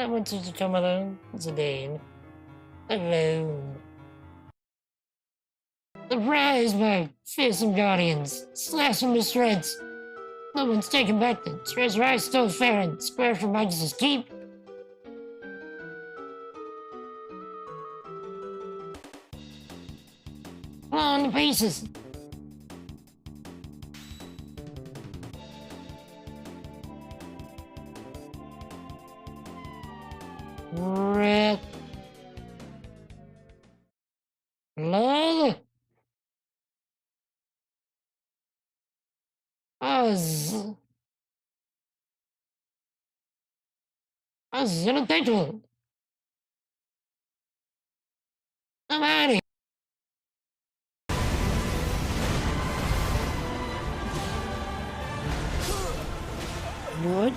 I want you to come alone, Zidane. Alone. Surprise, my fearsome guardians! Slash them to shreds! No one's taking back the treasure I stole fair and square from Midas' keep. Fall into pieces! Red. Blood. Us. Us unattainable. I'm out of here. What?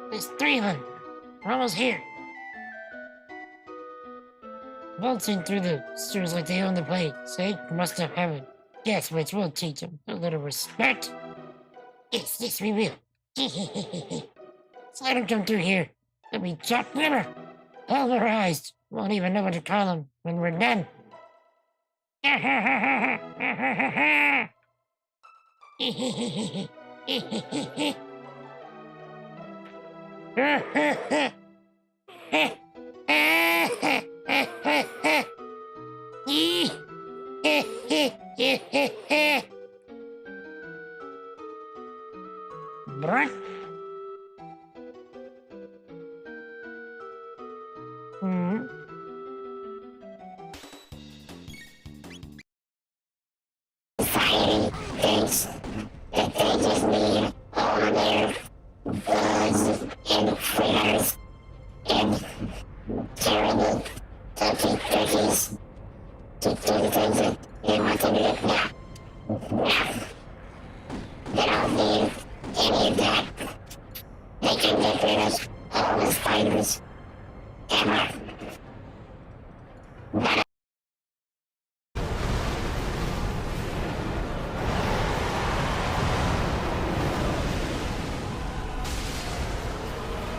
There's 300. We're almost here. Waltzing through the sewers like they own the place. Say, must have heaven. Guess which will teach them a little respect. Yes, yes, we will. So let them come through here. They'll be chopped liver. Pulverized. Won't even know what to call them when we're done. Bruh. Hmm. Society thinks that they just need all of their buzz and fritters and terrible cupcake cookies to do the things that they want to do. No. They don't need any of that. They can get rid of all the spiders. Camera.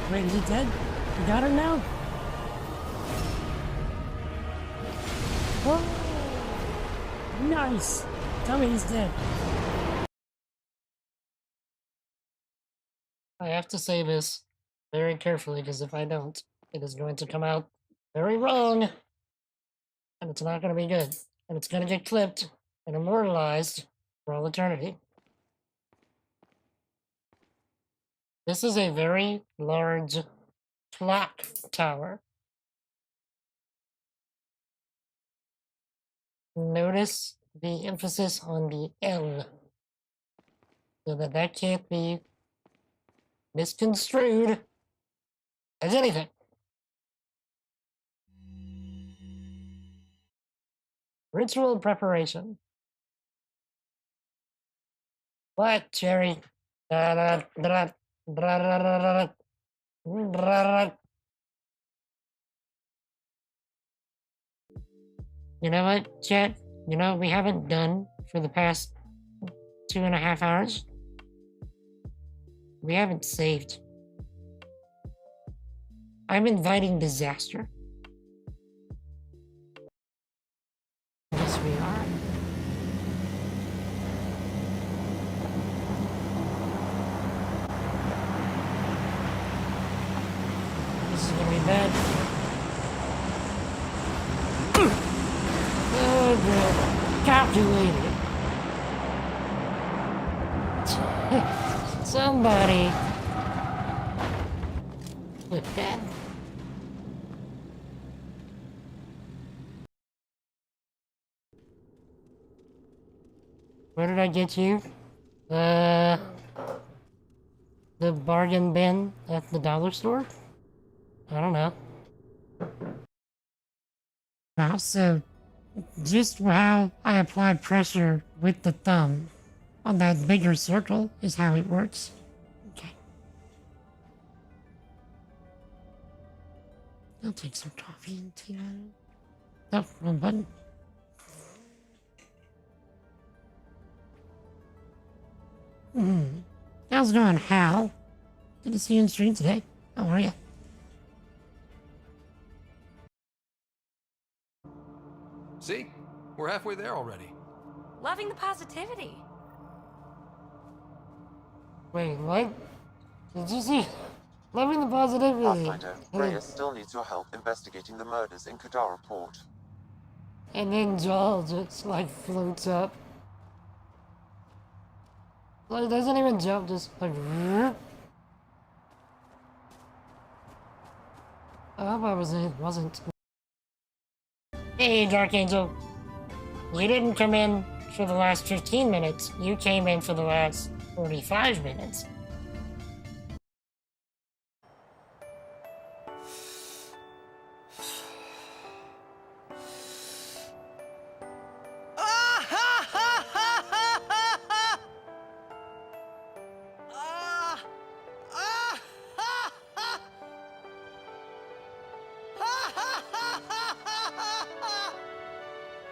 Wait, is he dead? You got her now? Oh, nice. Tell me he's dead. I have to say this very carefully because if I don't, it is going to come out very wrong. And it's not going to be good. And it's going to get clipped and immortalized for all eternity. This is a very large clock tower. Notice the emphasis on the L, so that can't be misconstrued as anything. Ritual preparation. What, Cherry? You know what, Chet? You know what we haven't done for the past 2.5 hours? We haven't saved. I'm inviting disaster. Yes, we are. This is gonna be bad. Oh, good. Calculated. Somebody. With that. Where did I get you? The bargain bin at the dollar store? I don't know. Also, just how I apply pressure with the thumb on that bigger circle is how it works. Okay. I'll take some coffee and tea. Oh, wrong button. How's it going, Hal? Good to see you in the stream today. How are you? See? We're halfway there already. Loving the positivity. Wait, what? Did you see? Loving the positivity. Pathfinder, Reyes still needs your help investigating the murders in Kadara Port. And then Joel just like floats up. Like doesn't even jump, just like. I hope I wasn't. Hey, Dark Angel. You didn't come in for the last 15 minutes. You came in for the last 45 minutes.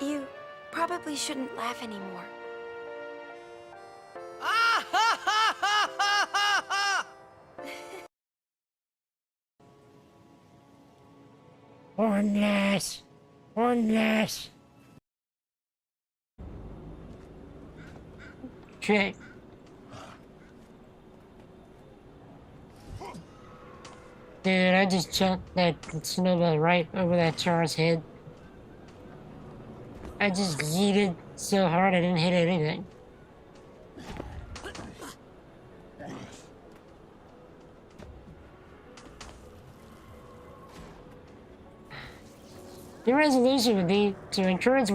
You probably shouldn't laugh anymore. Hornless! Hornless! Okay. Dude, I just chucked that snowball right over that Char's head. I just yeeted so hard I didn't hit anything. The resolution would be to encourage.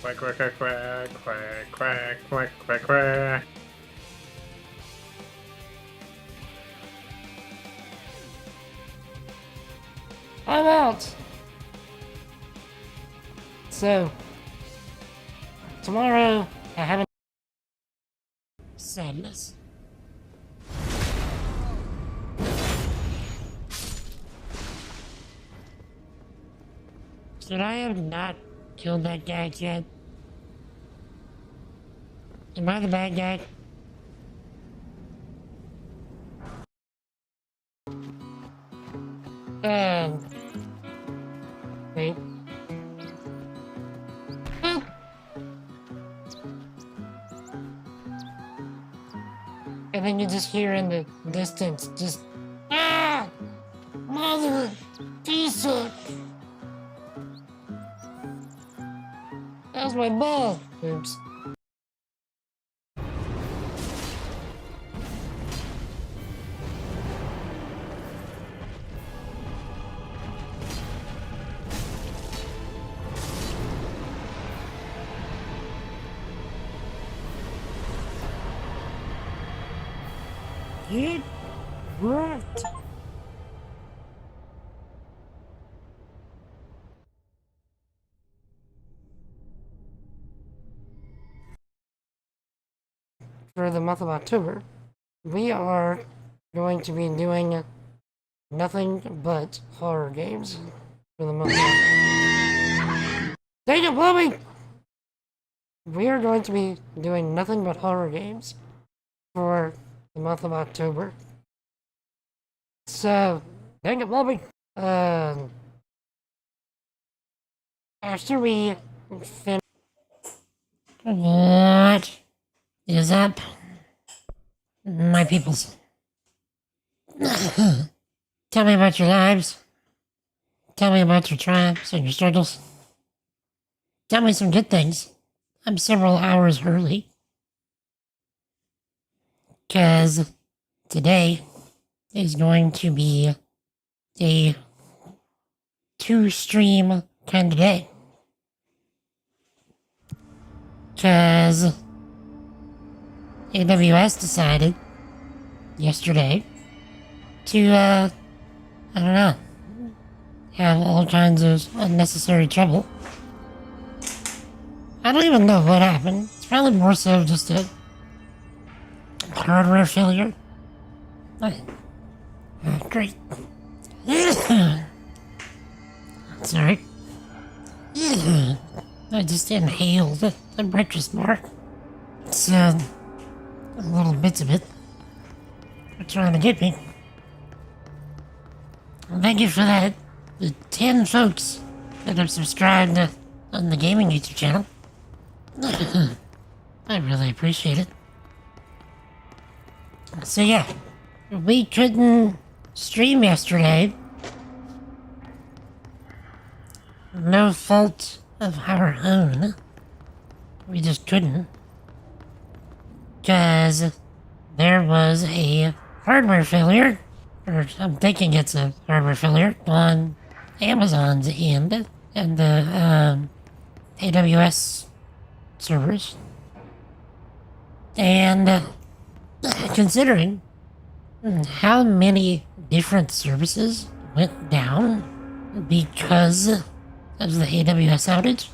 Quack, quack, quack, quack, quack, quack, quack, quack, quack. I'm out! So, tomorrow, I haven't. Sadness. Should I have not killed that guy yet? Am I the bad guy? Wait. Ah. And then you just hear in the distance, just, ah! Mother! Pizza! That was my ball! Oops. It worked! For the month of October, we are going to be doing nothing but horror games for the month of Dang it, Bluey! We are going to be doing nothing but horror games for the month of October. So, dang it, Bluey! After we finish. What is up, my peoples? Tell me about your lives. Tell me about your triumphs and your struggles. Tell me some good things. I'm several hours early. 'Cause today is going to be a 2-stream kind of day. 'Cause AWS decided yesterday to, I don't know, have all kinds of unnecessary trouble. I don't even know what happened. It's probably more so just a hardware failure. Great. Sorry. I just inhaled the breakfast bar. It's, little bits of it. They're trying to get me. Well, thank you for that. The 10 folks that have subscribed on the gaming YouTube channel. I really appreciate it. So yeah, we couldn't stream yesterday. No fault of our own. We just couldn't. Because there was a hardware failure, or I'm thinking it's a hardware failure, on Amazon's end and the AWS servers. And considering how many different services went down because of the AWS outage,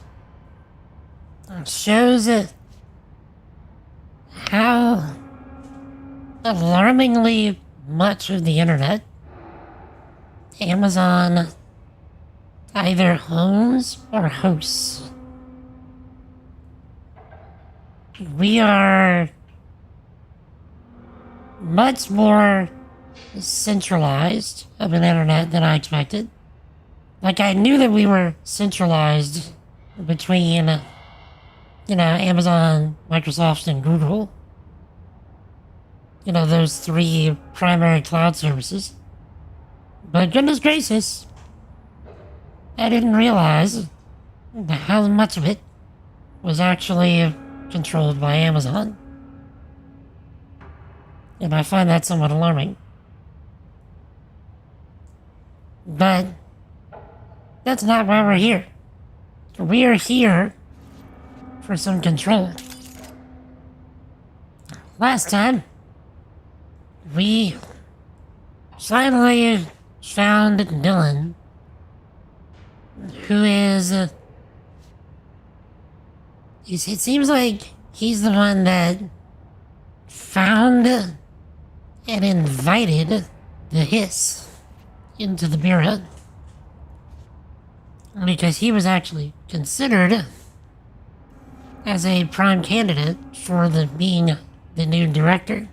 shows how alarmingly much of the internet Amazon either owns or hosts. We are much more centralized of an internet than I expected. Like, I knew that we were centralized between, Amazon, Microsoft, and Google. Those three primary cloud services. But goodness gracious, I didn't realize how much of it was actually controlled by Amazon. And I find that somewhat alarming. But that's not why we're here. We are here for some control. Last time, we finally found Dylan, who is... it seems like he's the one that found and invited the Hiss into the Bureau, because he was actually considered as a prime candidate for being the new director,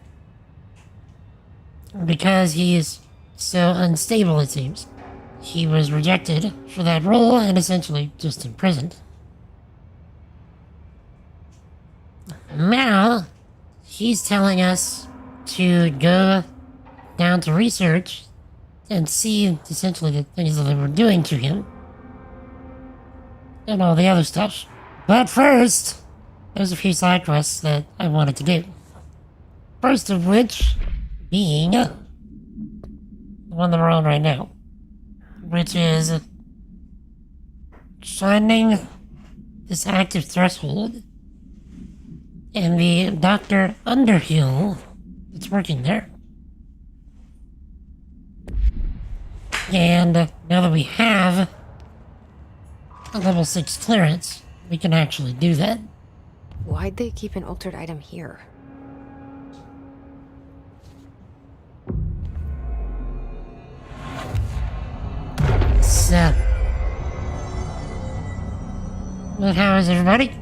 because he is so unstable, it seems. He was rejected for that role and essentially just imprisoned. Now, he's telling us to go down to research and see essentially the things that they were doing to him and all the other stuff. But first, there's a few side quests that I wanted to do. First of which being the one that we're on right now, which is finding this active threshold and the Dr. Underhill that's working there. And now that we have a level 6 clearance, we can actually do that. Why'd they keep an altered item here? So, but how is everybody?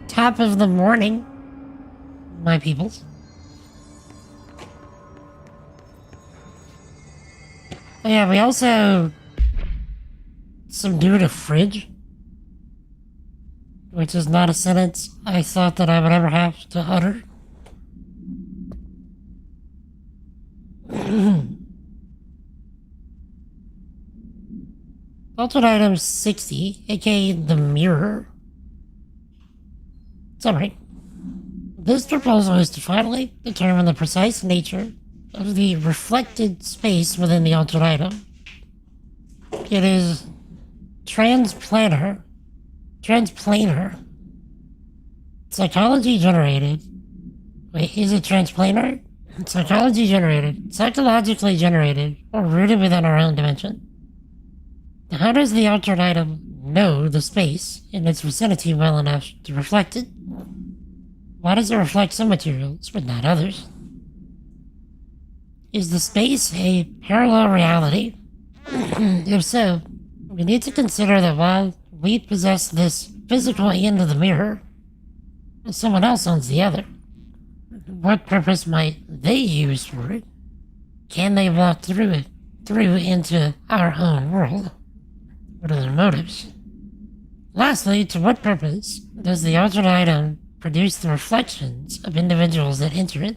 Top of the morning, my peoples. Oh yeah, we also subdued a fridge, which is not a sentence I thought that I would ever have to utter. Altered item 60, aka the mirror. It's alright. This proposal is to finally determine the precise nature of the reflected space within the altered item. It is transplanar, psychology generated. Wait, is it transplanar? Psychology generated, psychologically generated, or rooted within our own dimension. How does the altered item know the space in its vicinity well enough to reflect it? Why does it reflect some materials but not others? Is the space a parallel reality? If so, we need to consider that while we possess this physical end of the mirror, someone else owns the other. What purpose might they use for it? Can they walk through into our own world? What are their motives? Lastly, to what purpose does the altered item produce the reflections of individuals that enter it?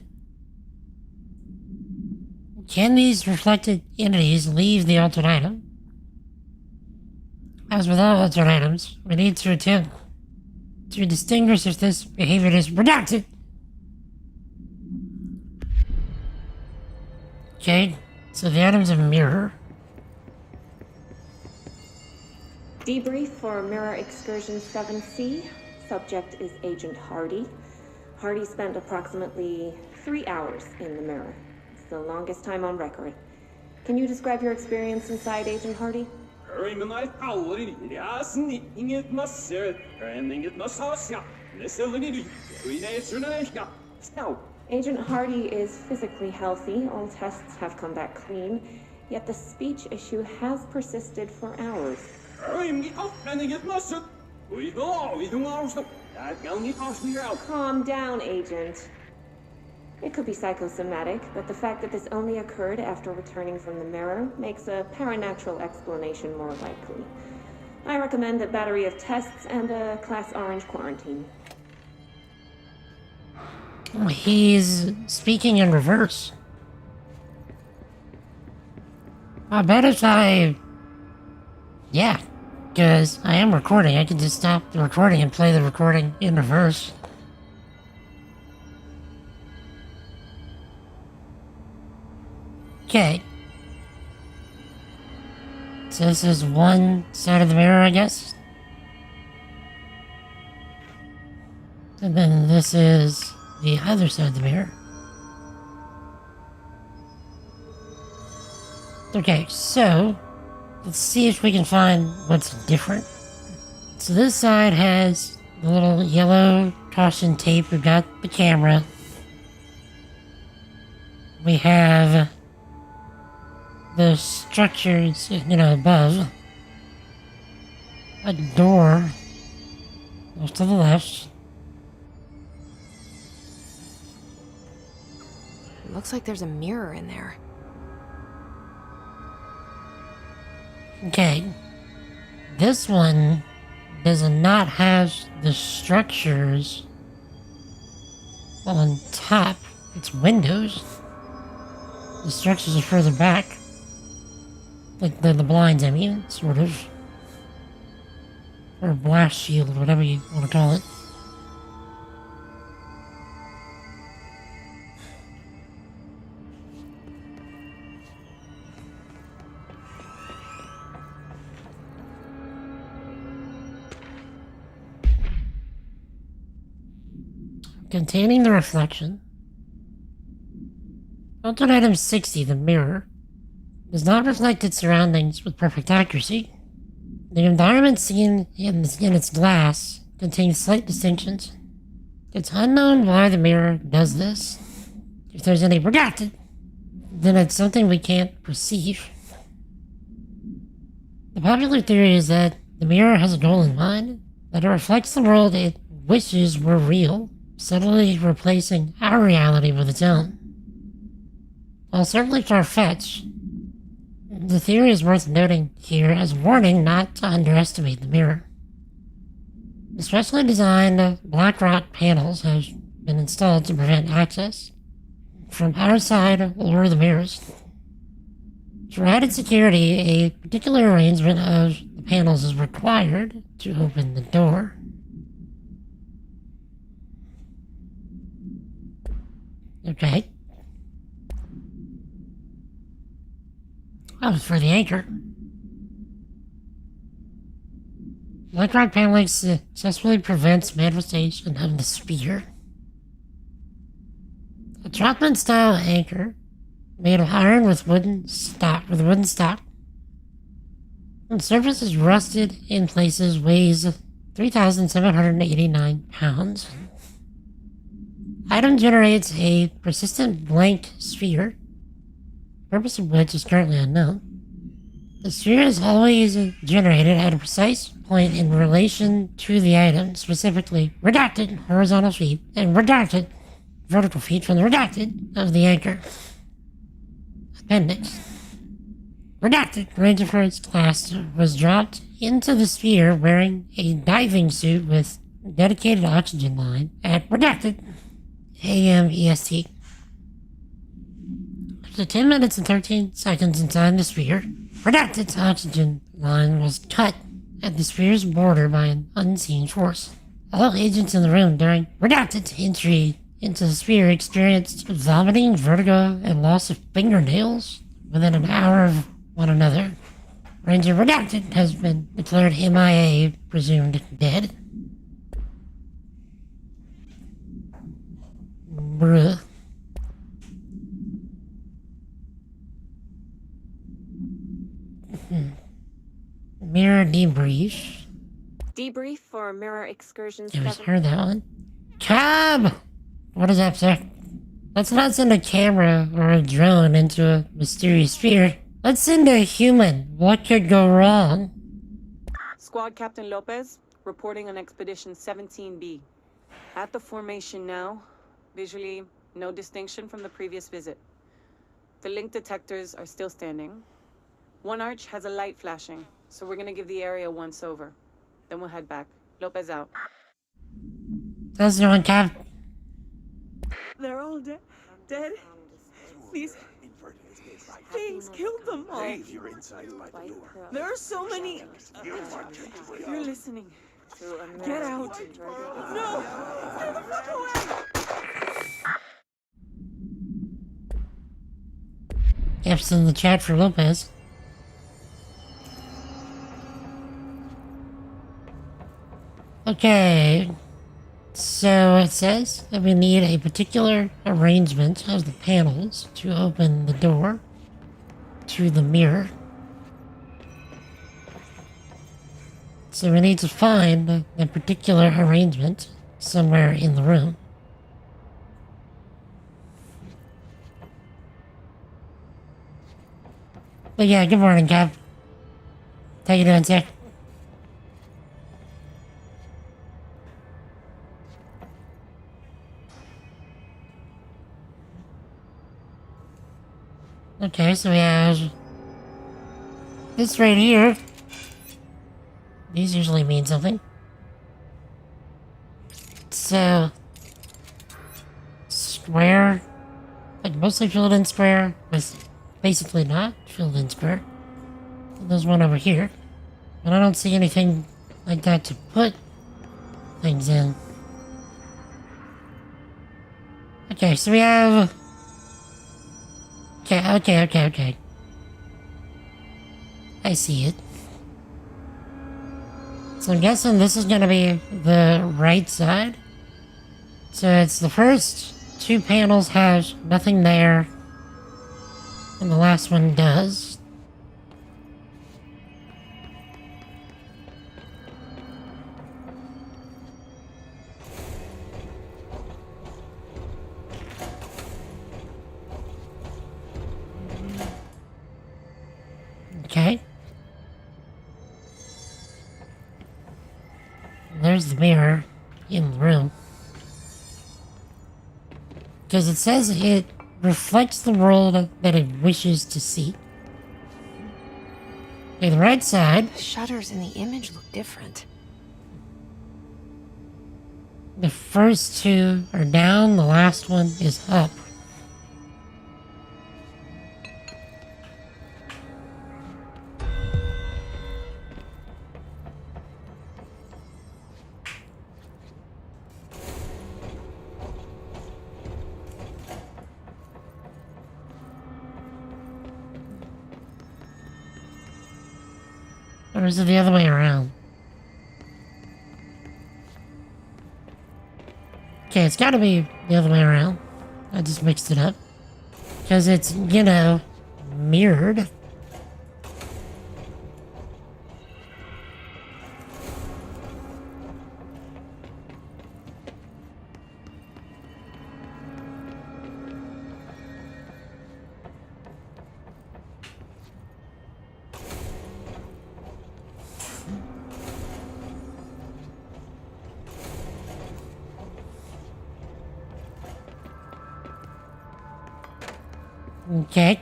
Can these reflected entities leave the altered item? As with all altered items, we need to attempt to distinguish if this behavior is productive. Okay, so the item's a mirror. Debrief for Mirror Excursion 7C. Subject is Agent Hardy. Hardy spent approximately 3 hours in the mirror. It's the longest time on record. Can you describe your experience inside, Agent Hardy? Agent Hardy is physically healthy. All tests have come back clean. Yet the speech issue has persisted for hours. Calm down, Agent. It could be psychosomatic, but the fact that this only occurred after returning from the mirror makes a paranatural explanation more likely. I recommend a battery of tests and a Class Orange quarantine. He's speaking in reverse. I bet if yeah, because I am recording. I can just stop the recording and play the recording in reverse. Okay. So this is one side of the mirror, I guess. And then this is the other side of the mirror. Okay, so let's see if we can find what's different. So this side has the little yellow caution tape. We've got the camera. We have the structures, above. A door off to the left. Looks like there's a mirror in there. Okay. This one does not have the structures on top. It's windows. The structures are further back. Like the blinds, I mean, sort of. Or a blast shield, whatever you want to call it. Containing the reflection. Altered item 60, the mirror, does not reflect its surroundings with perfect accuracy. The environment seen in its glass contains slight distinctions. It's unknown why the mirror does this. If there's any productive, then it's something we can't perceive. The popular theory is that the mirror has a goal in mind, that it reflects the world it wishes were real, subtly replacing our reality with its own. While certainly far-fetched, the theory is worth noting here as a warning not to underestimate the mirror. Specially designed black rock panels have been installed to prevent access from our side or the mirrors. For added security, a particular arrangement of the panels is required to open the door. Okay. Oh, for the anchor. Black rock paneling successfully prevents manifestation of the spear. A Trotman-style anchor made of iron with wooden stock. The surface is rusted in places, weighs 3,789 pounds. Item generates a persistent blank sphere purpose of which is currently unknown. The sphere is always generated at a precise point in relation to the item, specifically redacted horizontal feet and redacted vertical feet from the redacted of the anchor. Appendix. Redacted Ranger First class was dropped into the sphere wearing a diving suit with dedicated oxygen line at redacted AM EST. After 10 minutes and 13 seconds inside the sphere, Redacted's oxygen line was cut at the sphere's border by an unseen force. All agents in the room during Redacted's entry into the sphere experienced vomiting, vertigo, and loss of fingernails within an hour of one another. Ranger Redacted has been declared MIA, presumed dead. Bruh. Mirror debrief. Debrief for Mirror Excursion Yeah, we 7. heard that one. Cobb! What is up, sir? Let's not send a camera or a drone into a mysterious sphere. Let's send a human. What could go wrong? Squad Captain Lopez, reporting on Expedition 17B. At the formation now. Visually, no distinction from the previous visit. The link detectors are still standing. One arch has a light flashing, so we're gonna give the area a once over. Then we'll head back. Lopez out. How's it going, Cobb? They're all dead. These things killed them all. There are so many. If you're listening, get out. No! Get the fuck away! F's in the chat for Lopez. Okay. So it says that we need a particular arrangement of the panels to open the door to the mirror. So we need to find a particular arrangement somewhere in the room. But yeah, good morning, Cap. How you doing, sir? Okay, so we have this right here. These usually mean something. So, square, like mostly filled in square, with basically not filled in square. And there's one over here. But I don't see anything like that to put things in. Okay, so we have... Okay. I see it. So I'm guessing this is gonna be the right side. So it's the first two panels have nothing there, and the last one does. Okay. There's the mirror in the room. Because it says it reflects the world that it wishes to see. Okay, the right side. The shutters in the image look different. The first two are down, the last one is up. Or is it the other way around? Okay, it's gotta be the other way around. I just mixed it up. Because it's, you know, mirrored. Okay.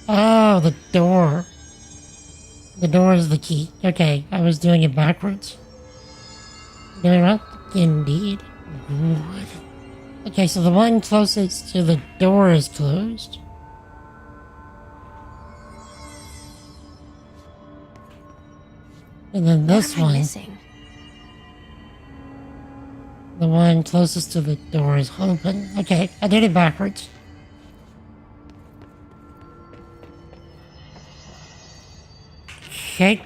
Oh, the door. The door is the key. Okay, I was doing it backwards. There, indeed. Good. Okay, so the one closest to the door is closed. And then this What am I one, missing? the one closest to the door is open. Okay, I did it backwards. Okay.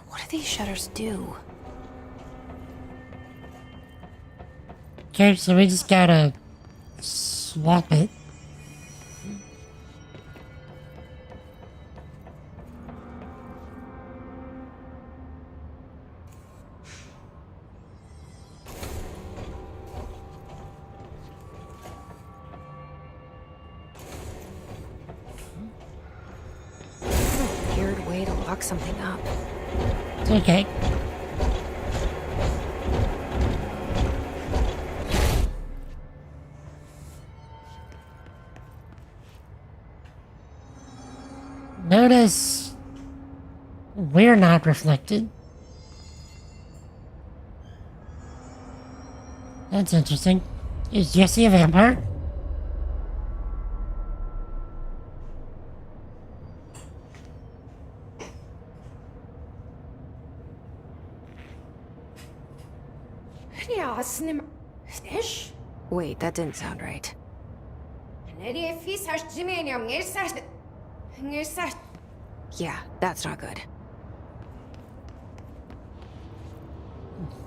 What do these shutters do? Okay, so we just gotta swap it. Weird way to lock something up. It's okay. Notice we're not reflected. That's interesting. Is Jesse a vampire? Wait, that didn't sound right. Yeah, that's not good.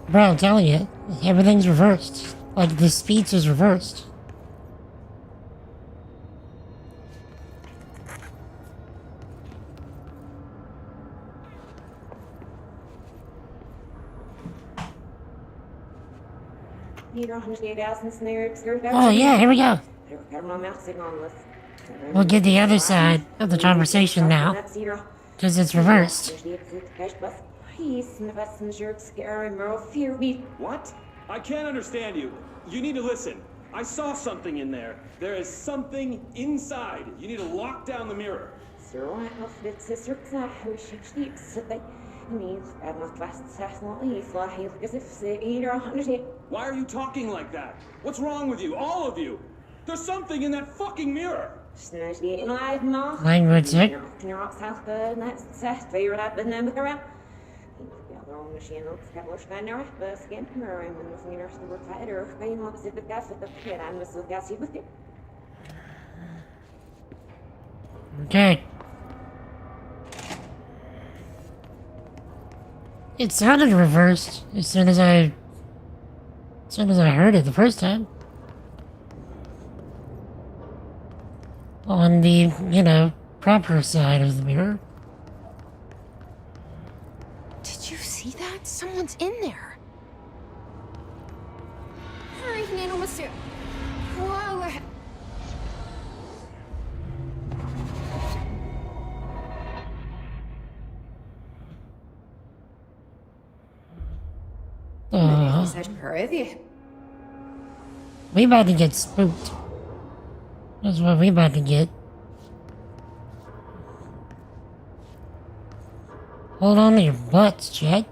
Bro, I'm telling you, everything's reversed. Like, the speech is reversed. Oh yeah, here we go. We'll get the other side of the conversation now, because it's reversed. What? I can't understand you. You need to listen. I saw something in there. There is something inside. You need to lock down the mirror. Why are you talking like that? What's wrong with you? All of you? There's something in that fucking mirror. Language check. Okay. It sounded reversed as soon as I heard it the first time. On the, proper side of the mirror. Did you see that? Someone's in there. We about to get spooked. That's what we about to get. Hold on to your butts, Jack.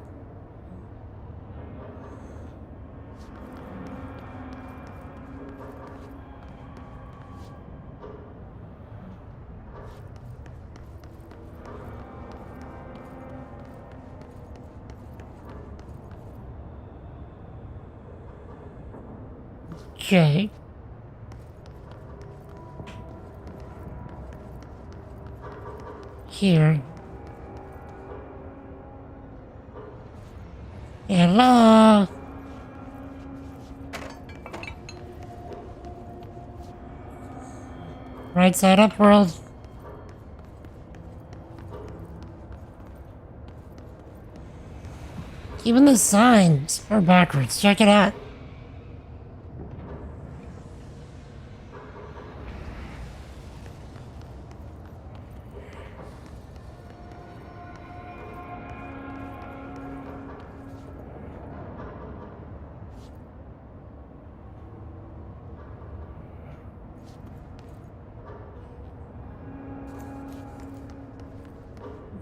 Okay. Here. Hello? Right side up, world. Even the signs are backwards. Check it out.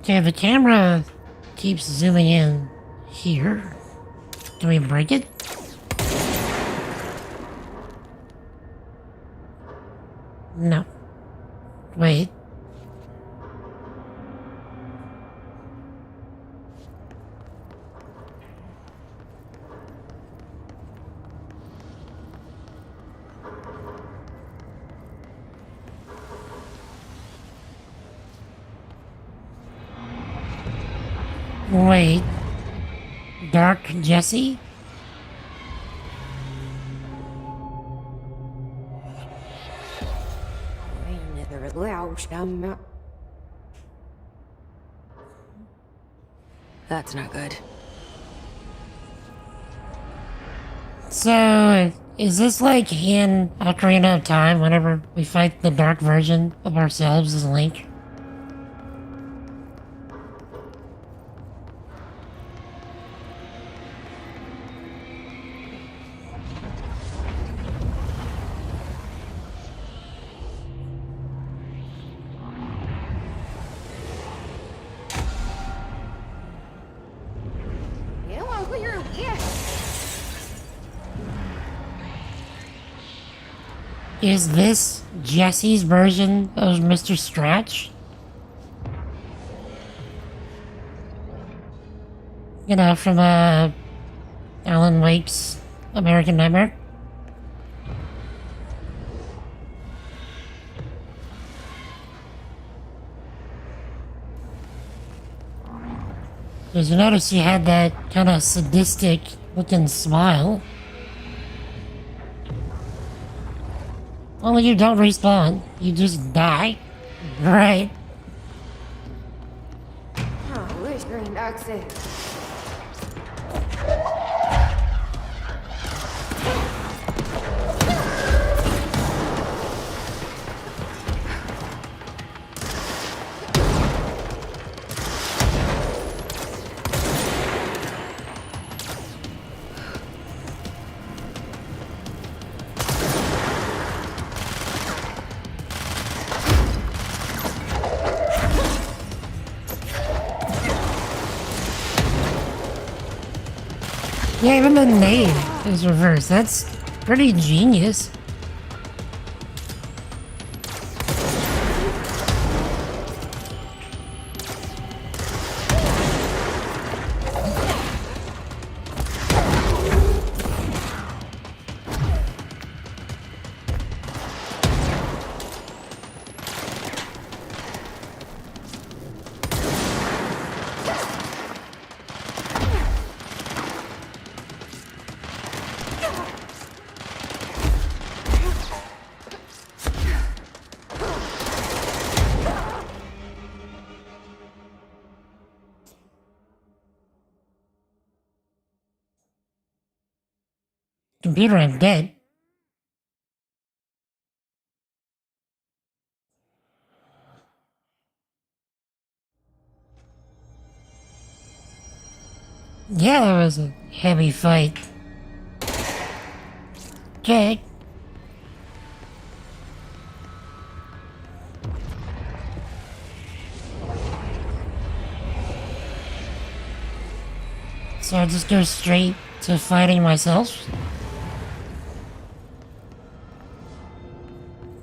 Okay, the camera keeps zooming in here. Can we break it? No. Wait. Wait. Dark Jesse? That's not good. So, is this like in Ocarina of Time whenever we fight the dark version of ourselves as Link? Is this Jesse's version of Mr. Scratch? You know, from Alan Wake's American Nightmare? Because you notice he had that kind of sadistic looking smile. Only you don't respawn, you just die. Right? Yeah, even the name is reversed. That's pretty genius. Computer, I'm dead. Yeah, that was a heavy fight. Okay. So I just go straight to fighting myself?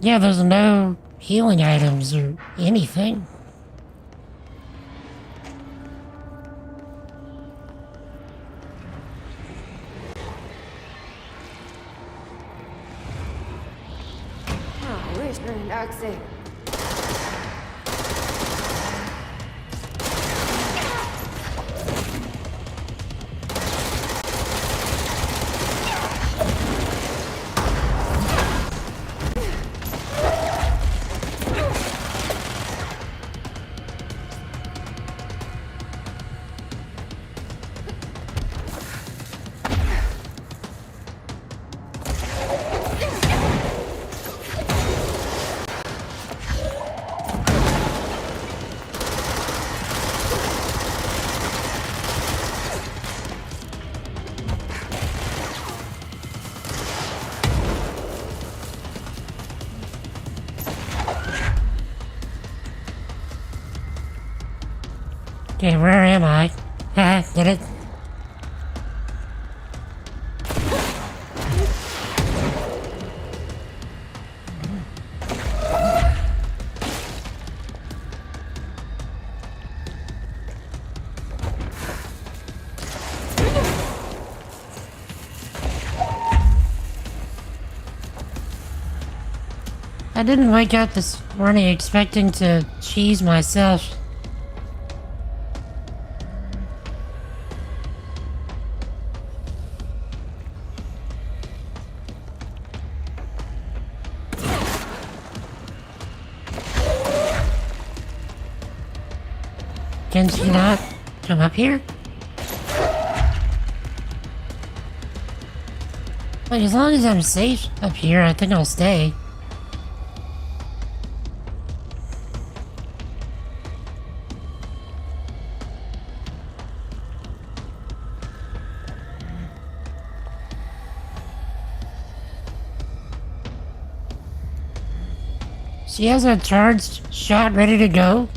Yeah, there's no healing items or anything. Okay, where am I? Ah, did it? I didn't wake up this morning expecting to cheese myself. Can she not come up here? Like, as long as I'm safe up here, I think I'll stay. She has a charged shot ready to go.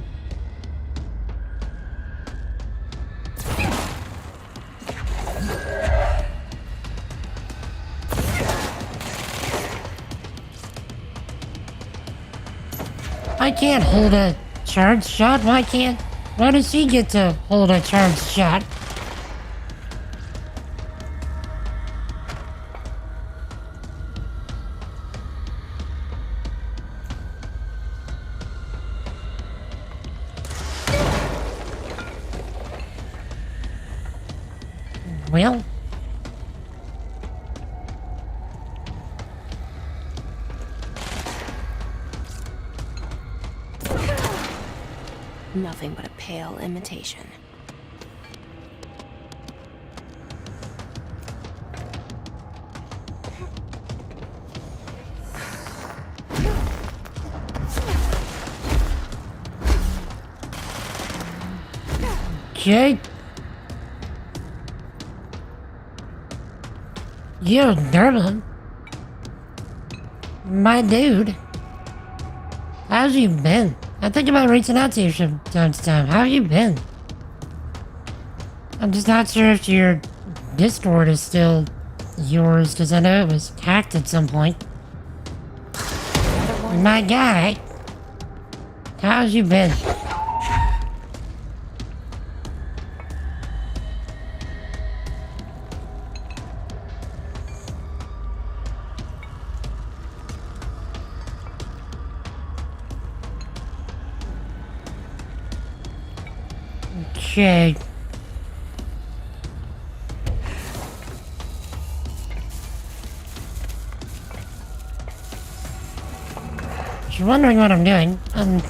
I can't hold a charged shot. Why does she get to hold a charged shot? Well, Nothing but a pale imitation. Jake? Yo, Dermot. My dude. How's you been? I think about reaching out to you from time to time. How have you been? I'm just not sure if your Discord is still yours, because I know it was hacked at some point. My guy. How's you been? Okay. If you're wondering what I'm doing, I'm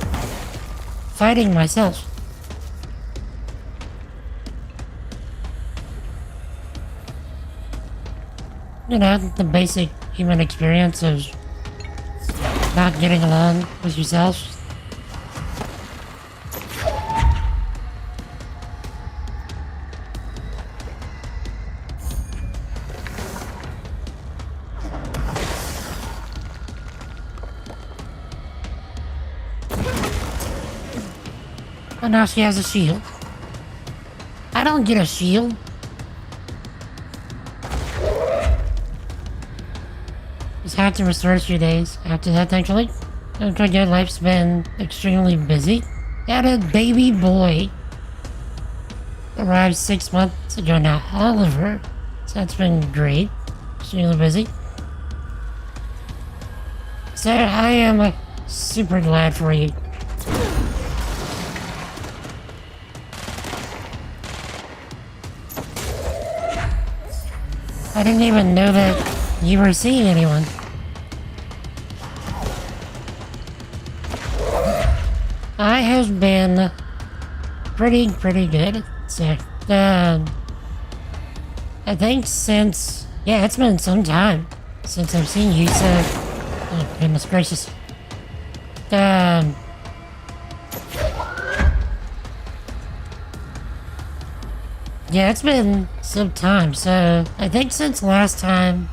fighting myself. You know, the basic human experience of not getting along with yourself. And now she has a shield. I don't get a shield. Just have to restore a few days after that, thankfully. Okay, good. Life's been extremely busy. Had a baby boy. Arrived 6 months ago now, Oliver. So that's been great. Extremely busy. So I am super glad for you. I didn't even know that you were seeing anyone. I have been pretty good. So, I think since, yeah, it's been some time since I've seen you, so, oh, goodness gracious. Yeah, it's been some time, so I think since last time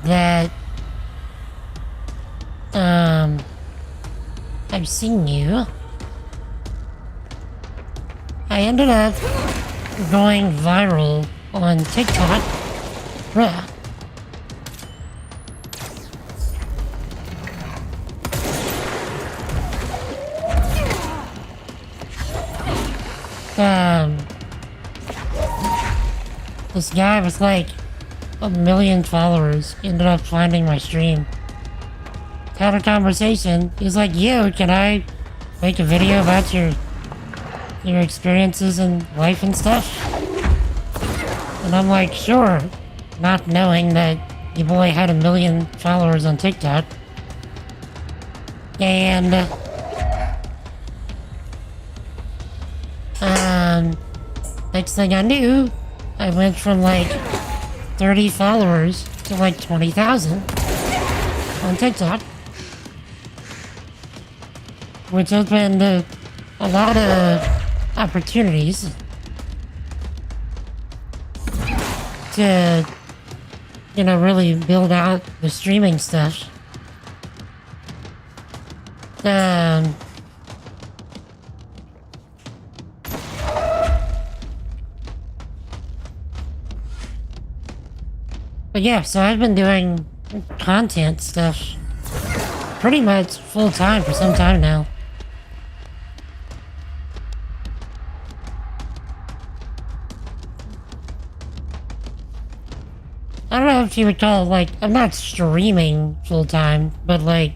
that I've seen you, I ended up going viral on TikTok. Bruh. This guy with like 1 million followers ended up finding my stream. Had a conversation. He's like, "Yo, can I make a video about your experiences in life and stuff?" And I'm like, "Sure," not knowing that your boy had 1 million followers on TikTok. And next thing I knew, I went from like 30 followers to like 20,000 on TikTok, which opened a lot of opportunities to, you know, really build out the streaming stuff. But yeah, so I've been doing content stuff pretty much full time for some time now. I don't know if you would call it, like, I'm not streaming full time, but like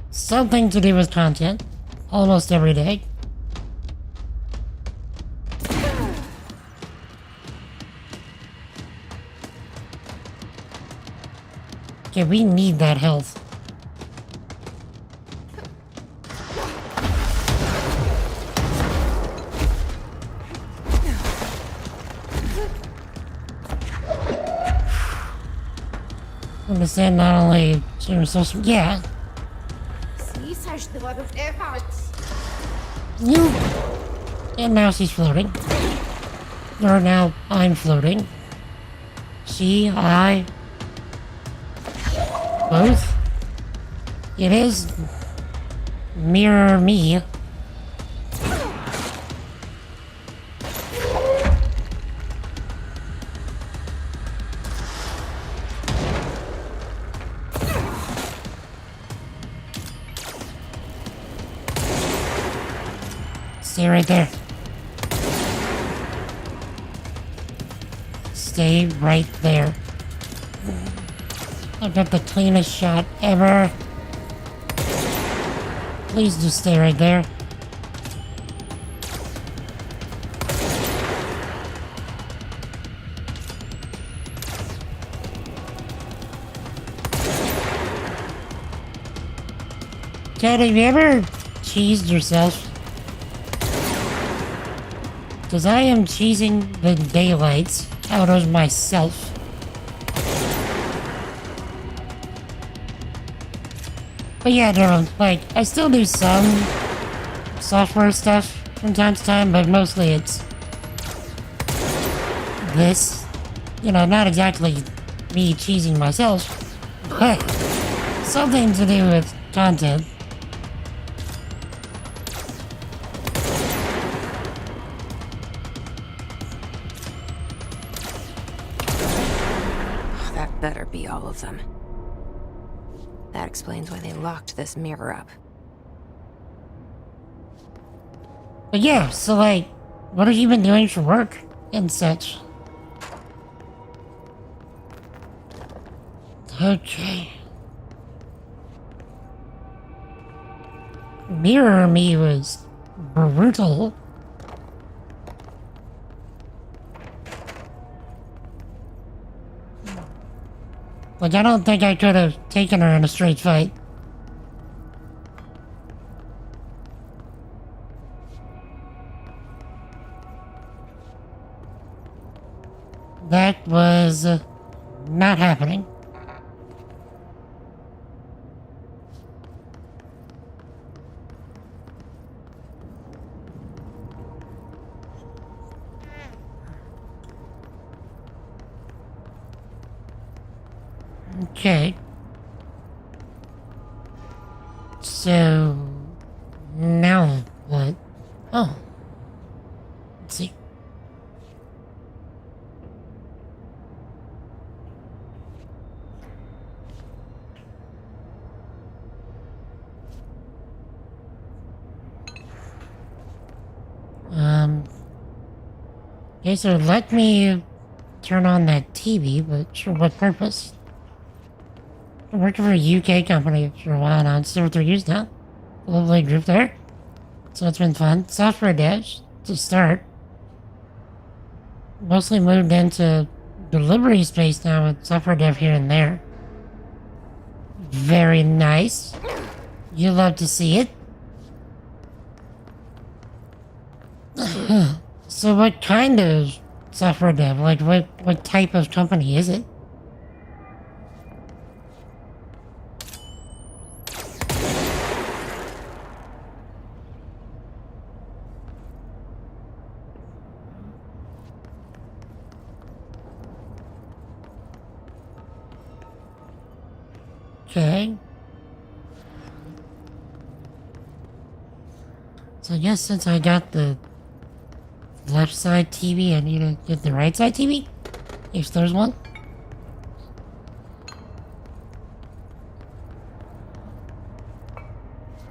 something to do with content almost every day. Yeah, we need that health. Understand not only social, yeah. You. And now she's floating. Or now I'm floating. She, I. Both? It is mirror me. Stay right there. Stay right there. I've got the cleanest shot ever. Please just stay right there. Dad, have you ever cheesed yourself? Because I am cheesing the daylights out of myself. But yeah, no, like, I still do some software stuff from time to time, but mostly it's this. You know, not exactly me cheesing myself, but something to do with content. That better be all of them. That explains why they locked this mirror up. But yeah, so like, what have you been doing for work and such? Okay. Mirror Me was brutal. Like, I don't think I could have taken her in a straight fight. That was not happening. Okay. So now what? Oh. Let's see. Okay, so let me turn on that TV, but for what purpose? I'm working for a UK company for a while now and see what they're used now. A lovely group there. So it's been fun. Software devs to start. Mostly moved into delivery space now with software dev here and there. Very nice. You love to see it. So what kind of software dev? Like what type of company is it? Okay. So I guess since I got the left side TV, I need to get the right side TV? If there's one.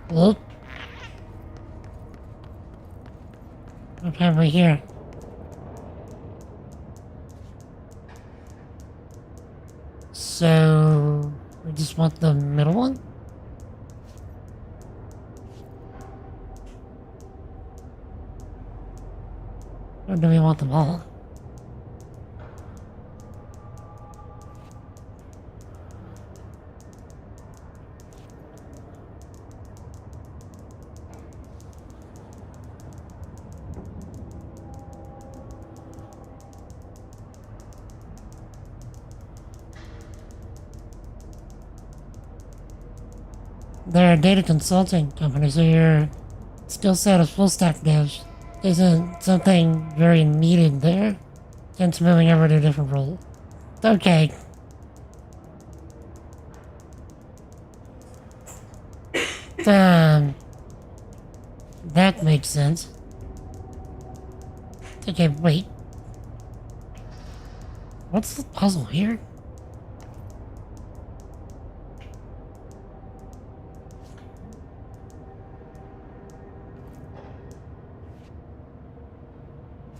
What have we here? So we just want the middle one? Or do we want them all? They're a data consulting company, so your skill set of full stack devs isn't something very needed there, hence moving over to a different role. Okay. That makes sense. Okay, wait. What's the puzzle here?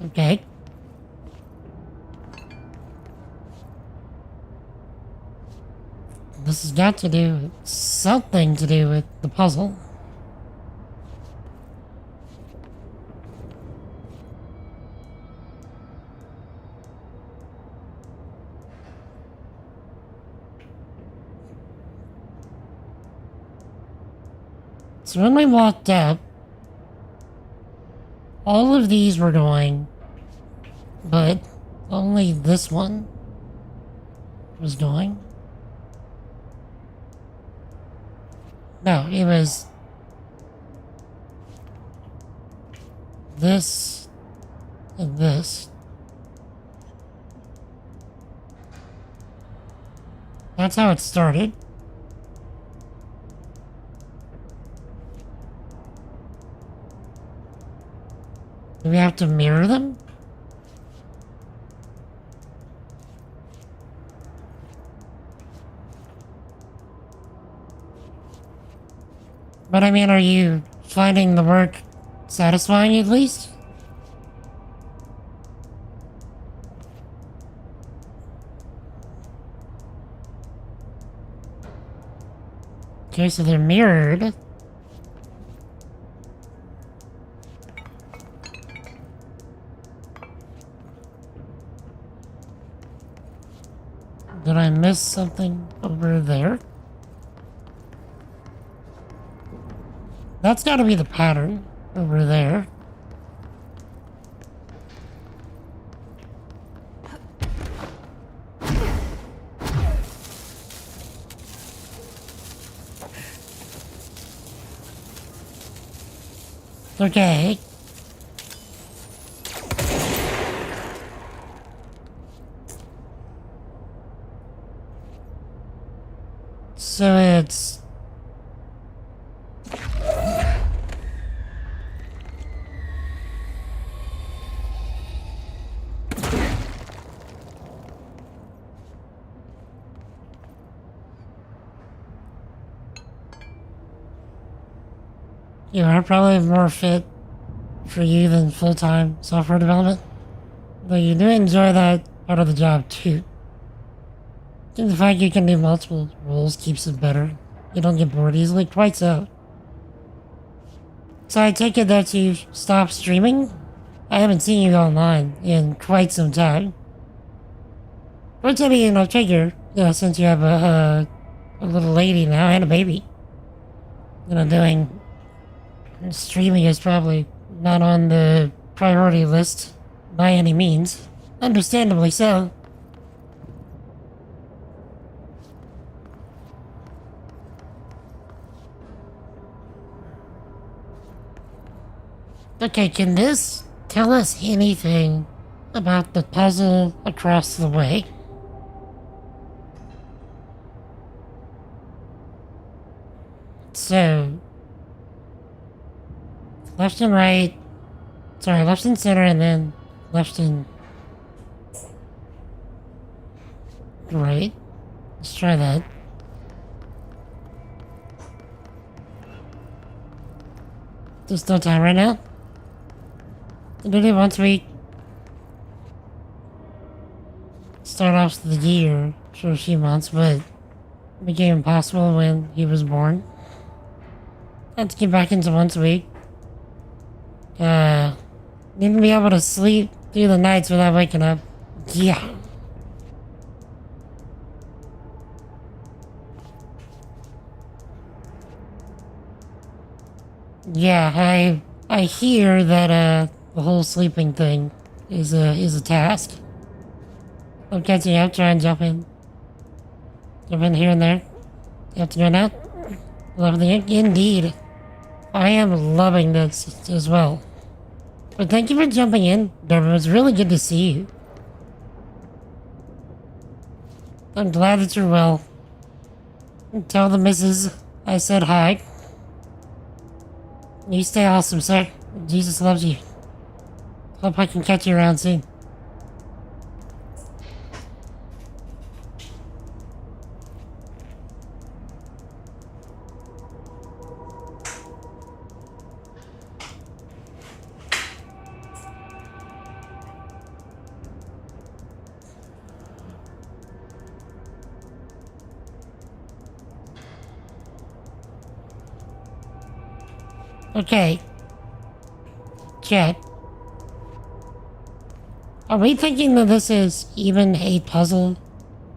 Okay. This has got to do something to do with the puzzle. So when we walked up, all of these were going, but only this one was going. No, it was this and this. That's how it started. Do we have to mirror them? But I mean, are you finding the work satisfying at least? Okay, so they're mirrored. Did I miss something over there? That's gotta be the pattern over there. Okay. So it's... You are probably more fit for you than full-time software development, but you do enjoy that part of the job too. I think the fact you can do multiple roles keeps it better. You don't get bored easily, quite so. So I take it that you stopped streaming? I haven't seen you online in quite some time. Which, I mean, I'll figure, since you have a little lady now and a baby. Doing streaming is probably not on the priority list by any means. Understandably so. Okay, can this tell us anything about the puzzle across the way? So, left and right, sorry, left and center, and then left and right. Let's try that. There's no time right now. I did it once we start off the year for a few months, but it became impossible when he was born. Had to get back into once a week. Need to be able to sleep through the nights without waking up. Yeah. Yeah, I hear that the whole sleeping thing is a task. I'm catching up, try and jump in. Jump in here and there. You have to go now? Lovely, indeed. I am loving this as well. But thank you for jumping in, Dervin. It was really good to see you. I'm glad that you're well. Tell the missus I said hi. You stay awesome, sir. Jesus loves you. Hope I can catch you around soon. Okay. Chat. Are we thinking that this is even a puzzle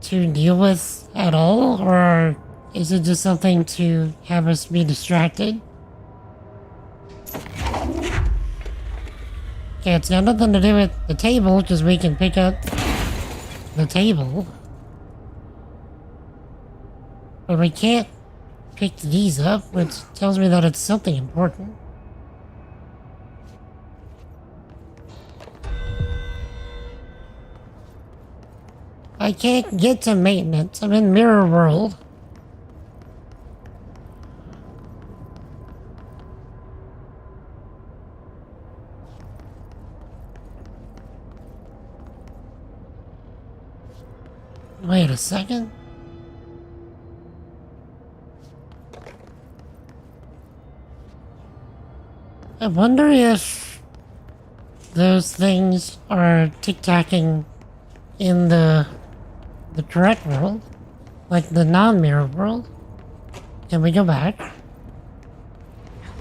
to deal with at all, or is it just something to have us be distracted? Okay, it's got nothing to do with the table, because we can pick up the table. But we can't pick these up, which tells me that it's something important. I can't get to maintenance. I'm in Mirror World. Wait a second. I wonder if those things are tic-tacking in the correct world, like the non-mirror world. Can we go back? I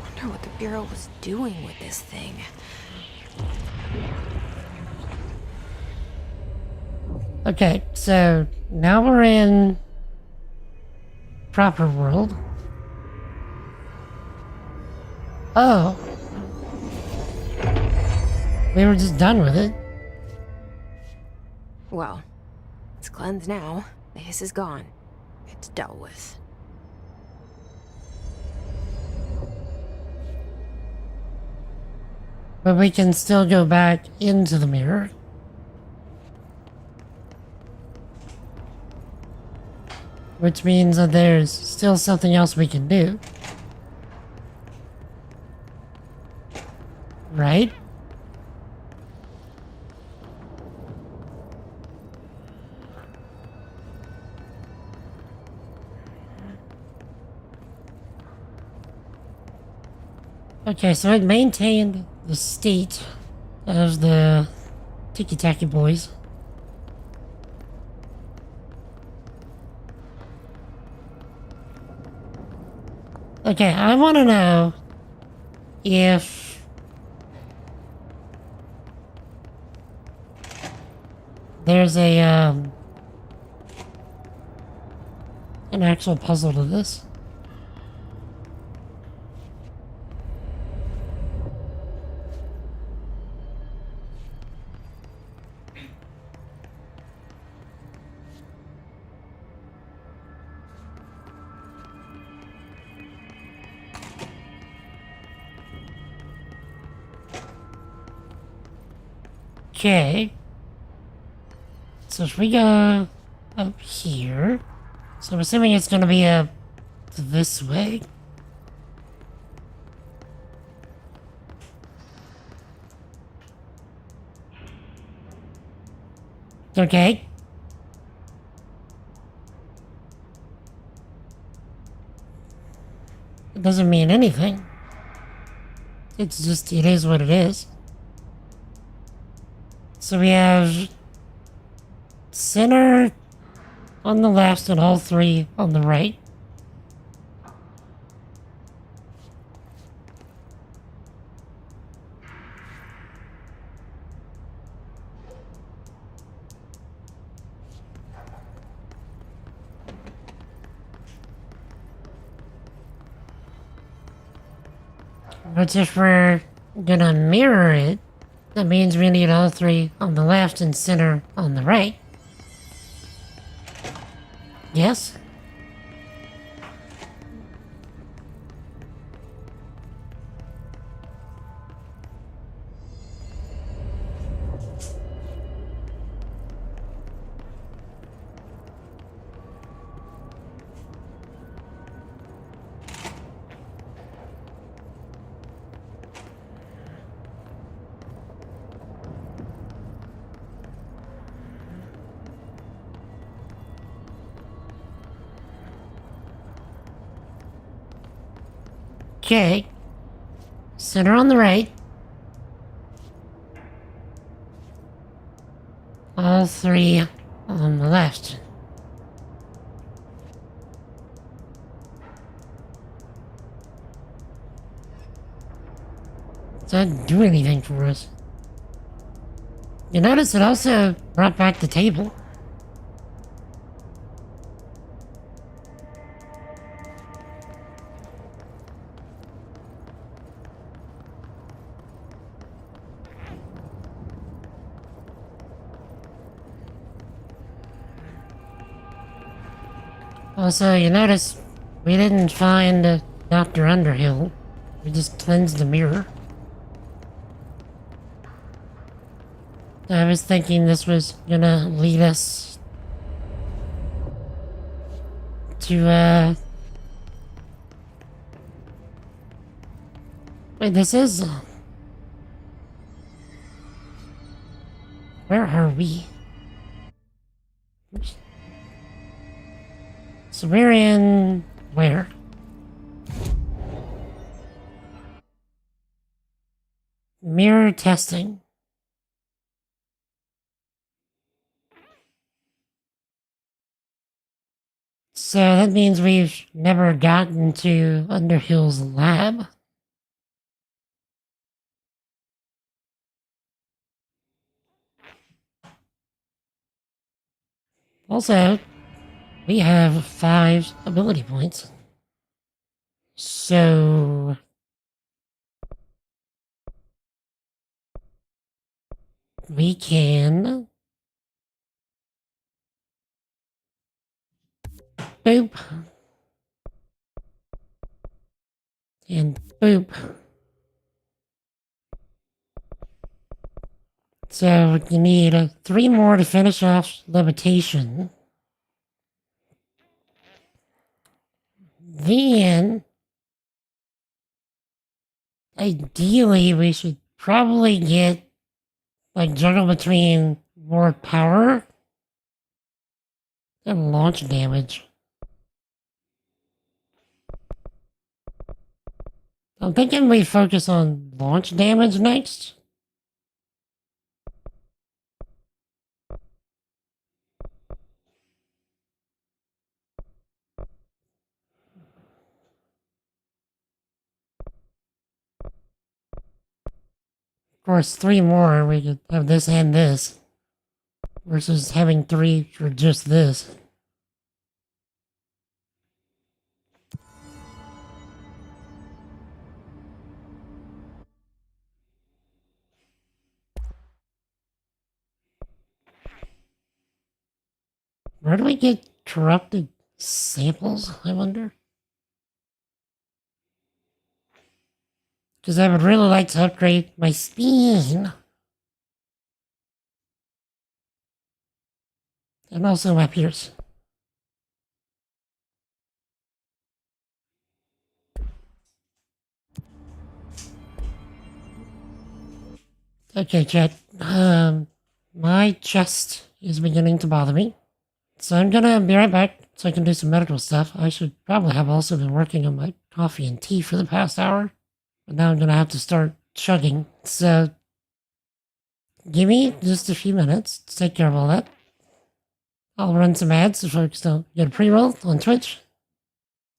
wonder what the Bureau was doing with this thing. Okay, so now we're in proper world. Oh. We were just done with it. Well, it's cleansed now. The hiss is gone. It's dealt with. But we can still go back into the mirror. Which means that there's still something else we can do. Right? Okay, so it maintained the state of the Tiki-Taki boys. Okay, I want to know if there's an actual puzzle to this. Okay. So if we go up here, so I'm assuming it's gonna be up this way. Okay. It doesn't mean anything. It's just, it is what it is. So we have center on the left and all three on the right. But if we're gonna mirror it, that means we need all three on the left and center on the right. Yes? Okay. Center on the right. All three on the left. Does that do anything for us? You notice it also brought back the table. Also, you notice we didn't find Dr. Underhill. We just cleansed the mirror. I was thinking this was gonna lead us to, wait, this is... Where are we? So we're in... where? Mirror testing. So that means we've never gotten to Underhill's lab. Also, we have 5 ability points. So... we can... boop. And boop. So you need 3 more to finish off levitation. Then, ideally, we should probably get, like, juggle between more power and launch damage. I'm thinking we focus on launch damage next. Of course, 3 more, we could have this and this. Versus having 3 for just this. Where do we get corrupted samples, I wonder? Because I would really like to upgrade my spine. And also my pierce. Okay, chat. My chest is beginning to bother me. So I'm gonna be right back so I can do some medical stuff. I should probably have also been working on my coffee and tea for the past hour. But now I'm gonna have to start chugging. So give me just a few minutes to take care of all that. I'll run some ads so folks don't get a pre-roll on Twitch.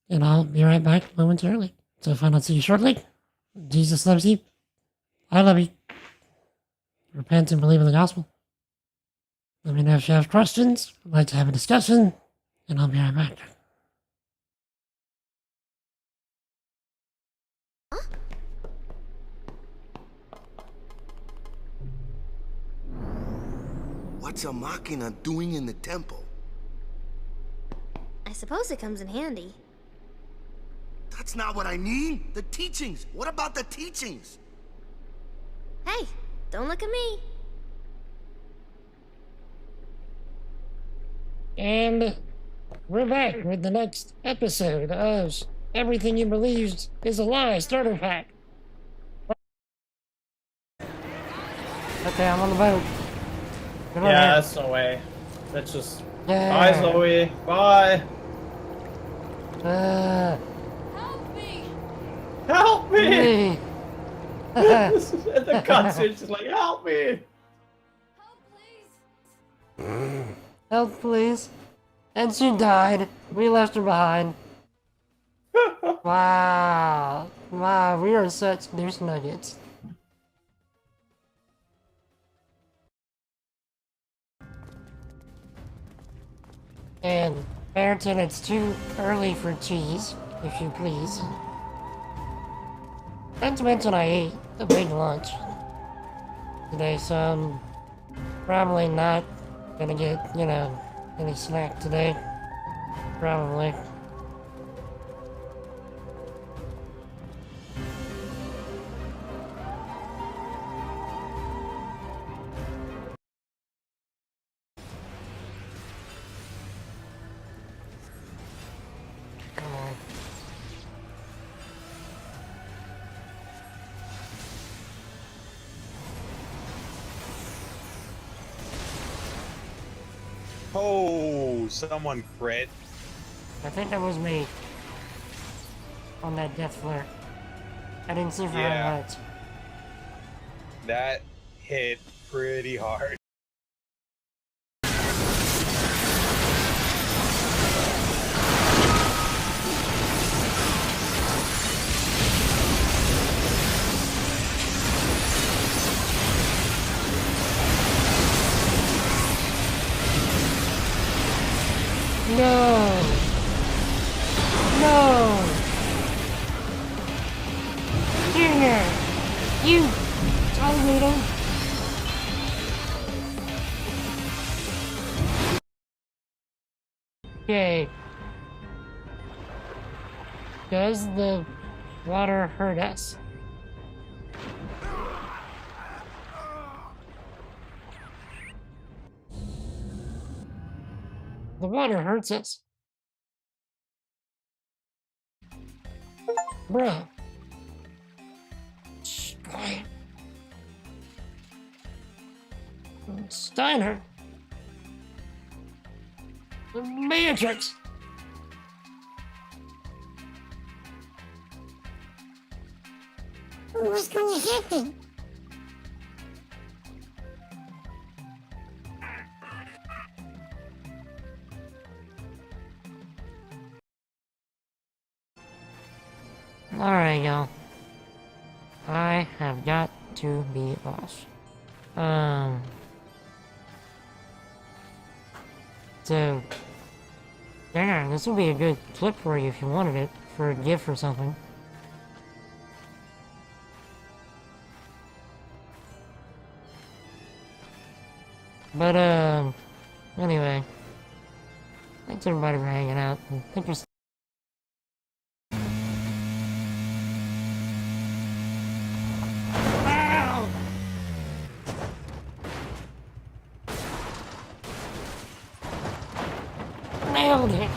And I'll be right back momentarily. So if I don't see you shortly, Jesus loves you. I love you. Repent and believe in the gospel. Let me know if you have questions, would like to have a discussion, and I'll be right back. What's a machina doing in the temple? I suppose it comes in handy. That's not what I mean. The teachings. What about the teachings? Hey, don't look at me. And we're back with the next episode of Everything You Believed is a Lie Starter Pack. Okay, I'm on the boat. Yeah, that's no way. That's just... Yeah. Bye, Zoe. Bye. Help me! Help me! This The cutscene's just like, help me! Help, please. And she died. We left her behind. Wow. Wow, we are such douche nuggets. And Barrington, it's too early for cheese, if you please. Not to mention I ate a big lunch today, so I'm probably not gonna get, you know, any snack today. Probably. Come on. Oh, someone crit. I think that was me. On that death flare. I didn't see very Yeah. much. That hit pretty hard. No! No! Junior! You tomato! Okay. Does the water hurt us? The water hurts us. Bruh. Shh, quiet. Steiner. The Matrix. What's gonna happen? Alright, y'all. I have got to be off. So, yeah, this would be a good clip for you if you wanted it, for a gift or something. But, anyway. Thanks everybody for hanging out, and thank you. Ow! Nailed it!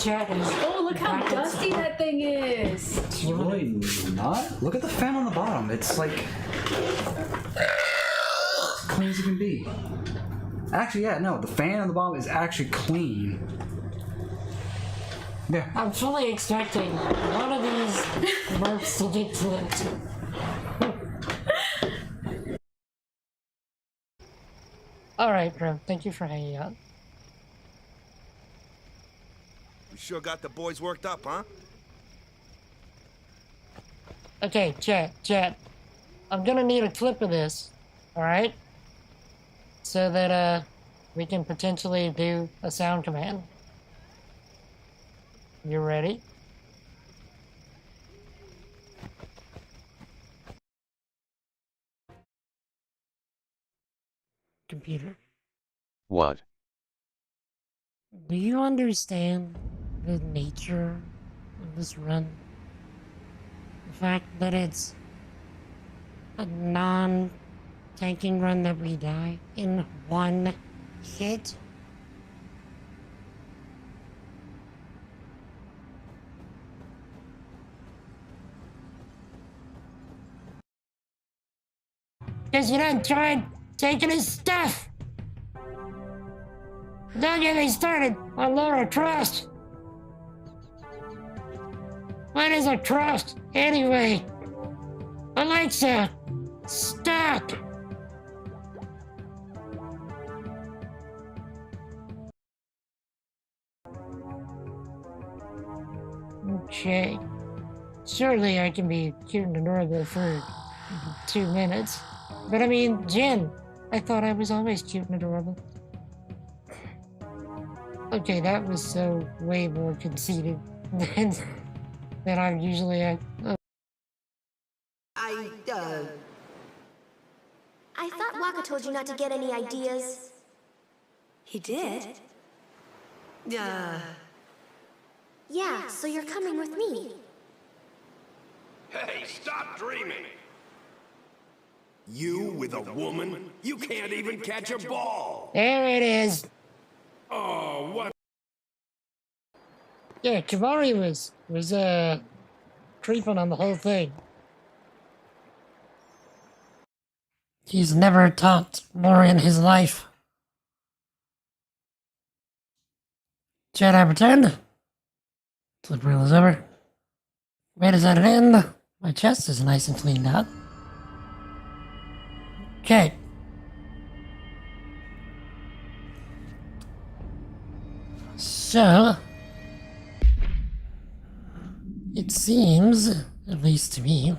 Oh, look how dusty that thing is! Really not? Look at the fan on the bottom. It's like as clean as it can be. Actually, yeah, no, the fan on the bottom is actually clean. Yeah. I'm fully expecting one of these burps to get clipped. Alright, bro. Thank you for hanging out. You sure got the boys worked up, huh? Okay, chat. I'm gonna need a clip of this, alright? So that, we can potentially do a sound command. You ready? Computer, What? do you understand the nature of this run? The fact that it's a non-tanking run that we die in one hit? Because you don't try taking his stuff! Don't get me started on Laura Trust! What is a trust, anyway? Alexa, stop! Okay. Surely I can be cute and adorable for 2 minutes. But I mean, Jen, I thought I was always cute and adorable. Okay, that was so way more conceited than I'm usually at. I thought Waka told you not to get any ideas. He did? Yeah, so you're coming with me. Hey, stop dreaming! You with a woman? You can't even catch a ball! There it is! Oh, what? Yeah, Kivari was creeping on the whole thing. He's never talked more in his life. Should I pretend? Flip reel is over. Wait, is that an end? My chest is nice and cleaned out. Okay. So, it seems, at least to me,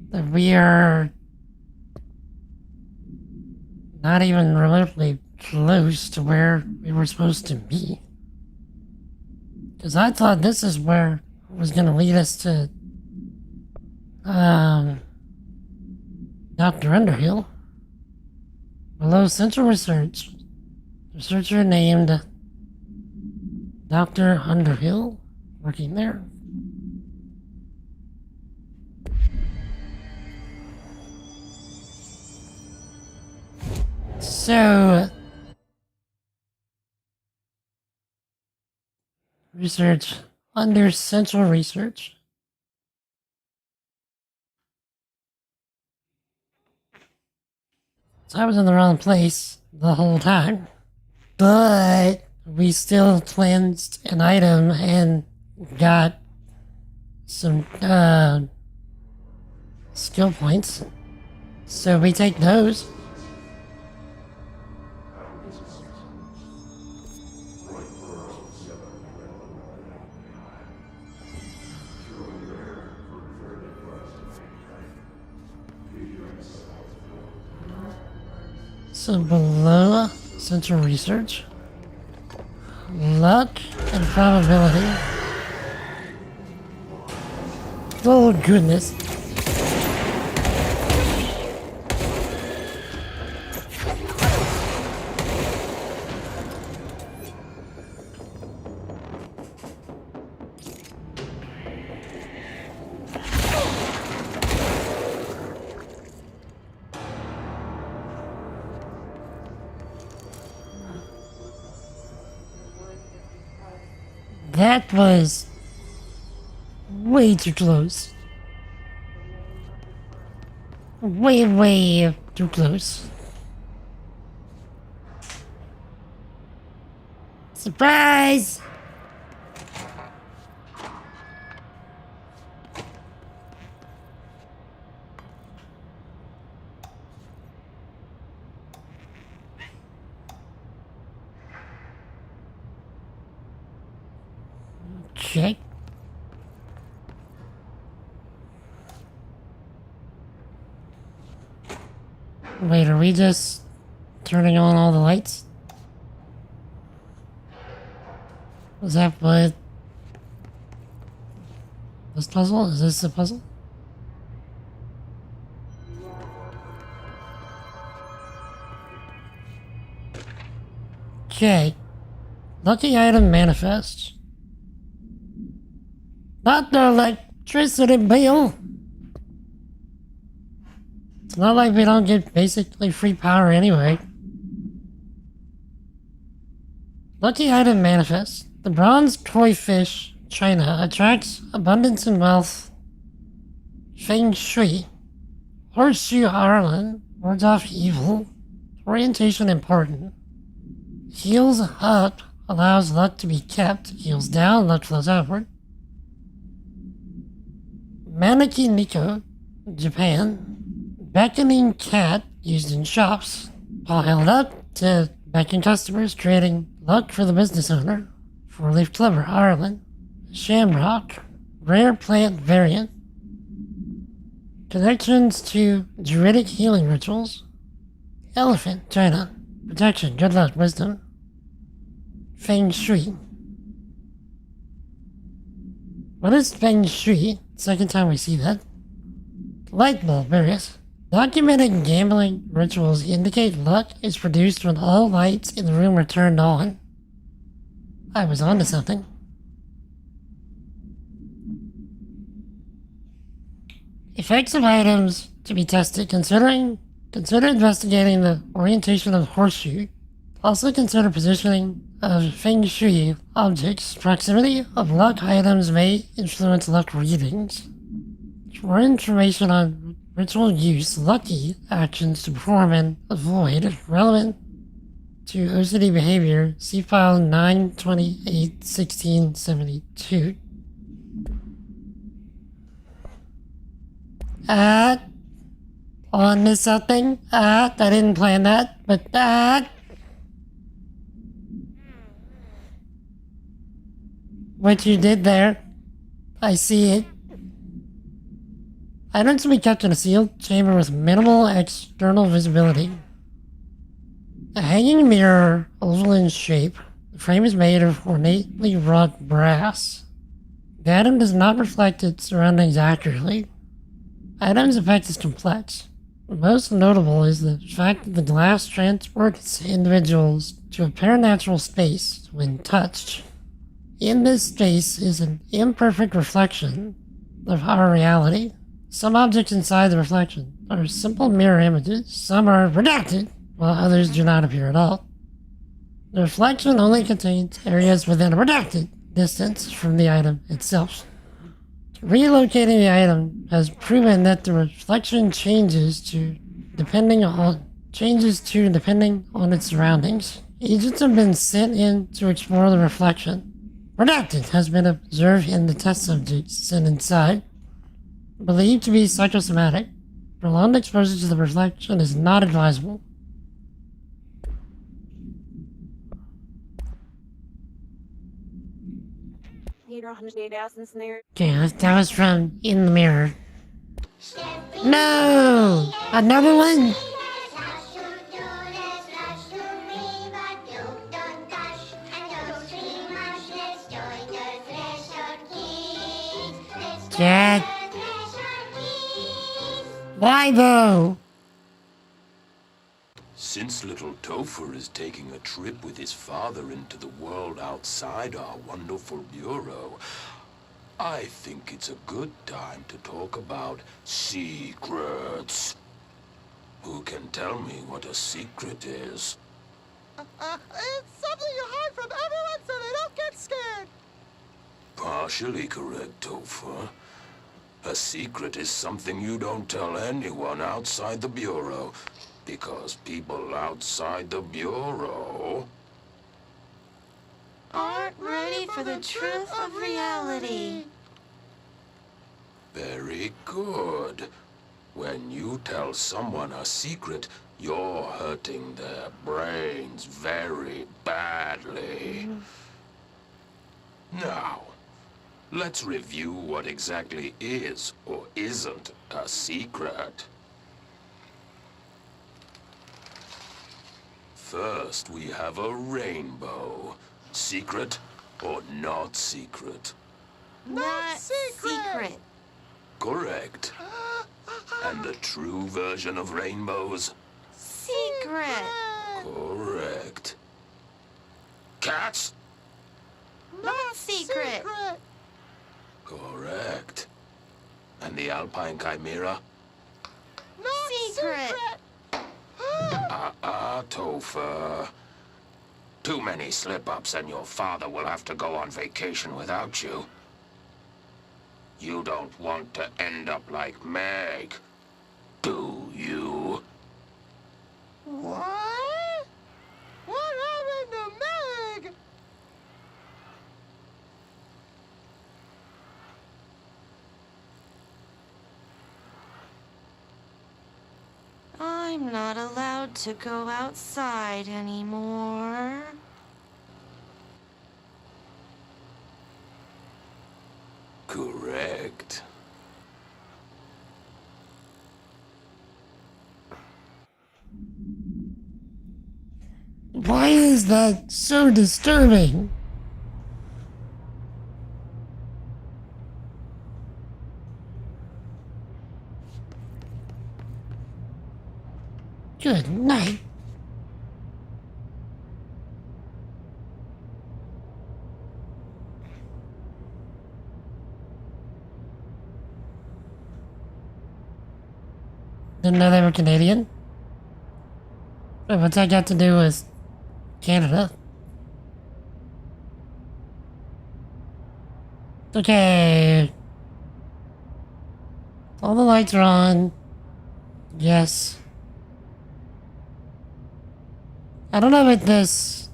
that we are not even remotely close to where we were supposed to be. Because I thought this is where it was going to lead us to, Dr. Underhill. Below Central Research, researcher named Dr. Underhill, working there. So, research under Central Research. So I was in the wrong place the whole time. But we still cleansed an item and got some skill points. So we take those. So below Central Research, luck and probability. Oh goodness. That was way too close. Way too close. Surprise! Check. Wait, are we just turning on all the lights? Was that what... this puzzle? Is this the puzzle? Okay. Lucky item manifest. Not the electricity bill. It's not like we don't get basically free power anyway. Lucky item manifest. The bronze koi fish, China, attracts abundance and wealth. Feng Shui. Horseshoe Ireland wards off evil. Orientation important. Heals up allows luck to be kept. Heals down, luck flows outward. Maneki Nico, Japan. Beckoning cat used in shops. All held up to beckon customers, creating luck for the business owner. Four-leaf clover, Ireland. Shamrock, rare plant variant. Connections to druidic healing rituals. Elephant, China. Protection, good luck, wisdom. Feng Shui. What is Feng Shui? Second time we see that. Light bulb, various. Documented gambling rituals indicate luck is produced when all lights in the room are turned on. I was onto something. Effects of items to be tested. Consider investigating the orientation of horseshoe. Also consider positioning of Feng Shui objects. Proximity of luck items may influence luck readings. For information on ritual use, lucky actions to perform and avoid relevant to OCD behavior, see file 9/28/1672. On this something? I didn't plan that, but what you did there, I see it. Items to be kept in a sealed chamber with minimal external visibility. A hanging mirror, oval in shape. The frame is made of ornately wrought brass. The item does not reflect its surroundings accurately. Item's effect is complex. Most notable is the fact that the glass transports individuals to a paranatural space when touched. In this space is an imperfect reflection of our reality. Some objects inside the reflection are simple mirror images, some are redacted, while others do not appear at all. The reflection only contains areas within a redacted distance from the item itself. Relocating the item has proven that the reflection changes depending on its surroundings. Agents have been sent in to explore the reflection. Redacted has been observed in the test subjects sent inside, believed to be psychosomatic. Prolonged exposure to the reflection is not advisable. Okay, that was from In the Mirror. No! Another one? Dad? Why though? Since little Topher is taking a trip with his father into the world outside our wonderful bureau, I think it's a good time to talk about secrets. Who can tell me what a secret is? It's something you hide from everyone so they don't get scared. Partially correct, Topher. A secret is something you don't tell anyone outside the Bureau, because people outside the Bureau aren't ready for the truth of reality. Very good. When you tell someone a secret, you're hurting their brains very badly. Now, let's review what exactly is or isn't a secret. First, we have a rainbow. Secret or not secret? Not secret. Correct. And the true version of rainbows? Secret. Correct. Cats? Not secret. Correct. And the Alpine Chimera? Not secret. Topher. Too many slip-ups and your father will have to go on vacation without you. You don't want to end up like Meg, do you? What? What happened to Meg? I'm not allowed to go outside anymore. Correct. Why is that so disturbing? Good night. Didn't know they were Canadian. Wait, what's that got to do with Canada? Okay. All the lights are on. Yes. I don't know what this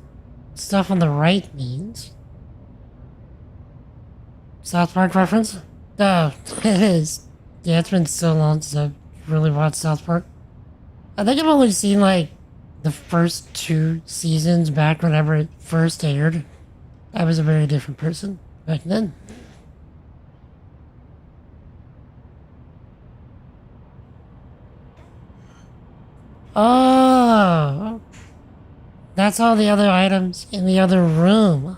stuff on the right means. South Park reference? Oh, it is. Yeah, it's been so long since I've really watched South Park. I think I've only seen like the first 2 seasons back whenever it first aired. I was a very different person back then. Oh, that's all the other items in the other room.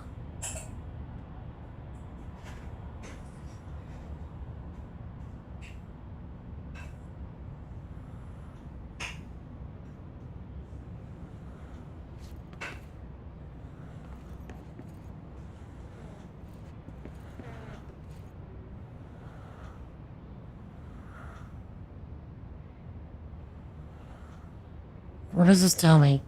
What does this tell me?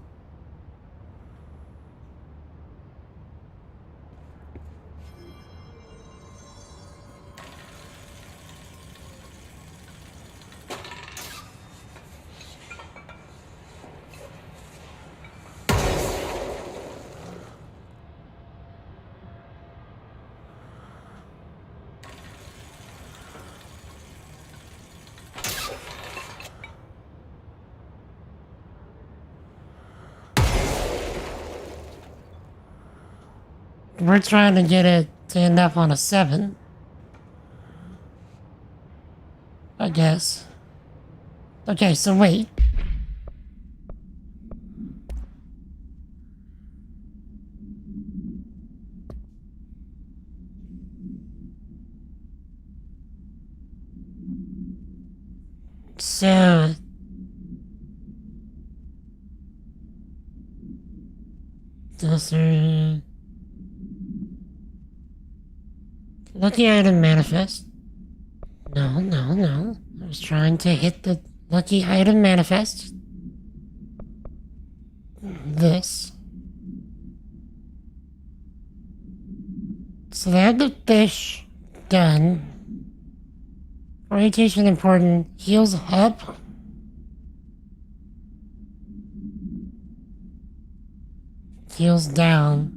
we're trying to get it to end up on a 7. I guess. Okay, so wait. So... those are... lucky item manifest. No, no, no. I was trying to hit the lucky item manifest. This. So they had the fish done. Orientation important. Heels up. Heels down.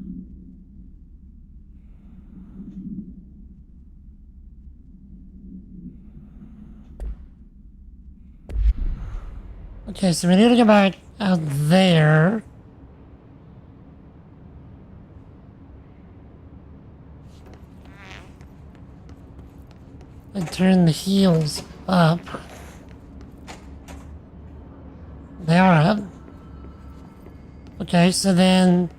Okay, so we need to go back out there. And turn the heels up. They are up. Okay, so then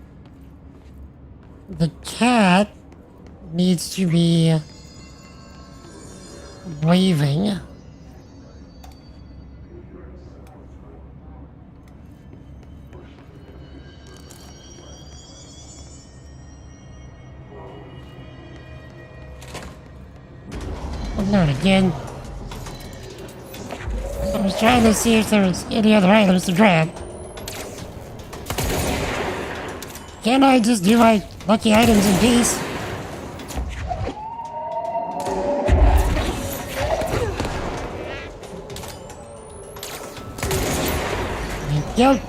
the cat needs to be waving. Not again. I was trying to see if there was any other items to grab. Can't I just do my lucky items in peace? There you go.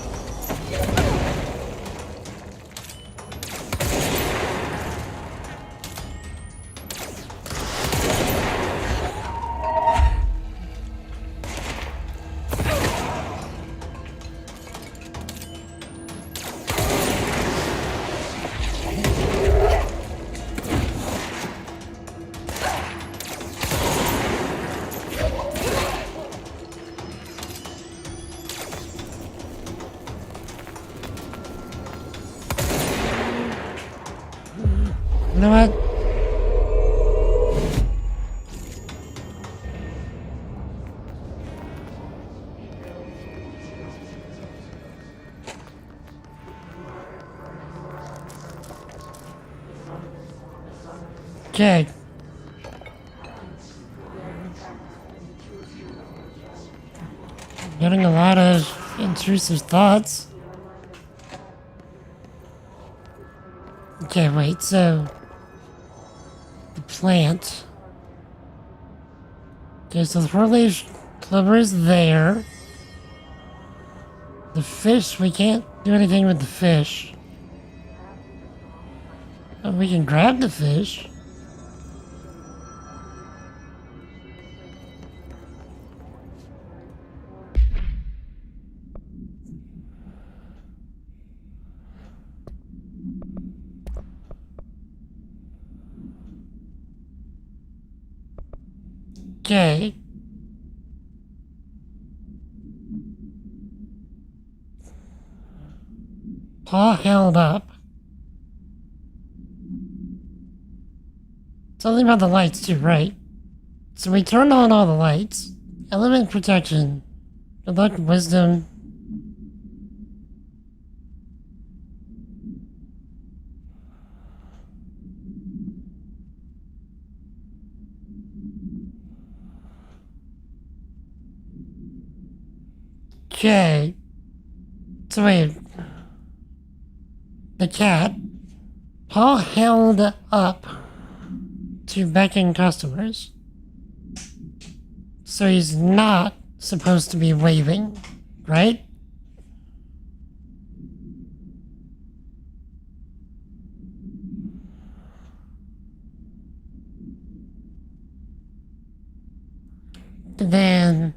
You know what? Okay. Getting a lot of intrusive thoughts. Okay, wait, so... the plant. Okay, so the four-leaf clover is there. The fish, we can't do anything with the fish. But we can grab the fish. Okay. Paw held up. Something about the lights too, right? So we turned on all the lights. Element protection. Good luck, wisdom. Okay. So wait. The cat. Paw held up to beckon customers. So he's not supposed to be waving, right? Then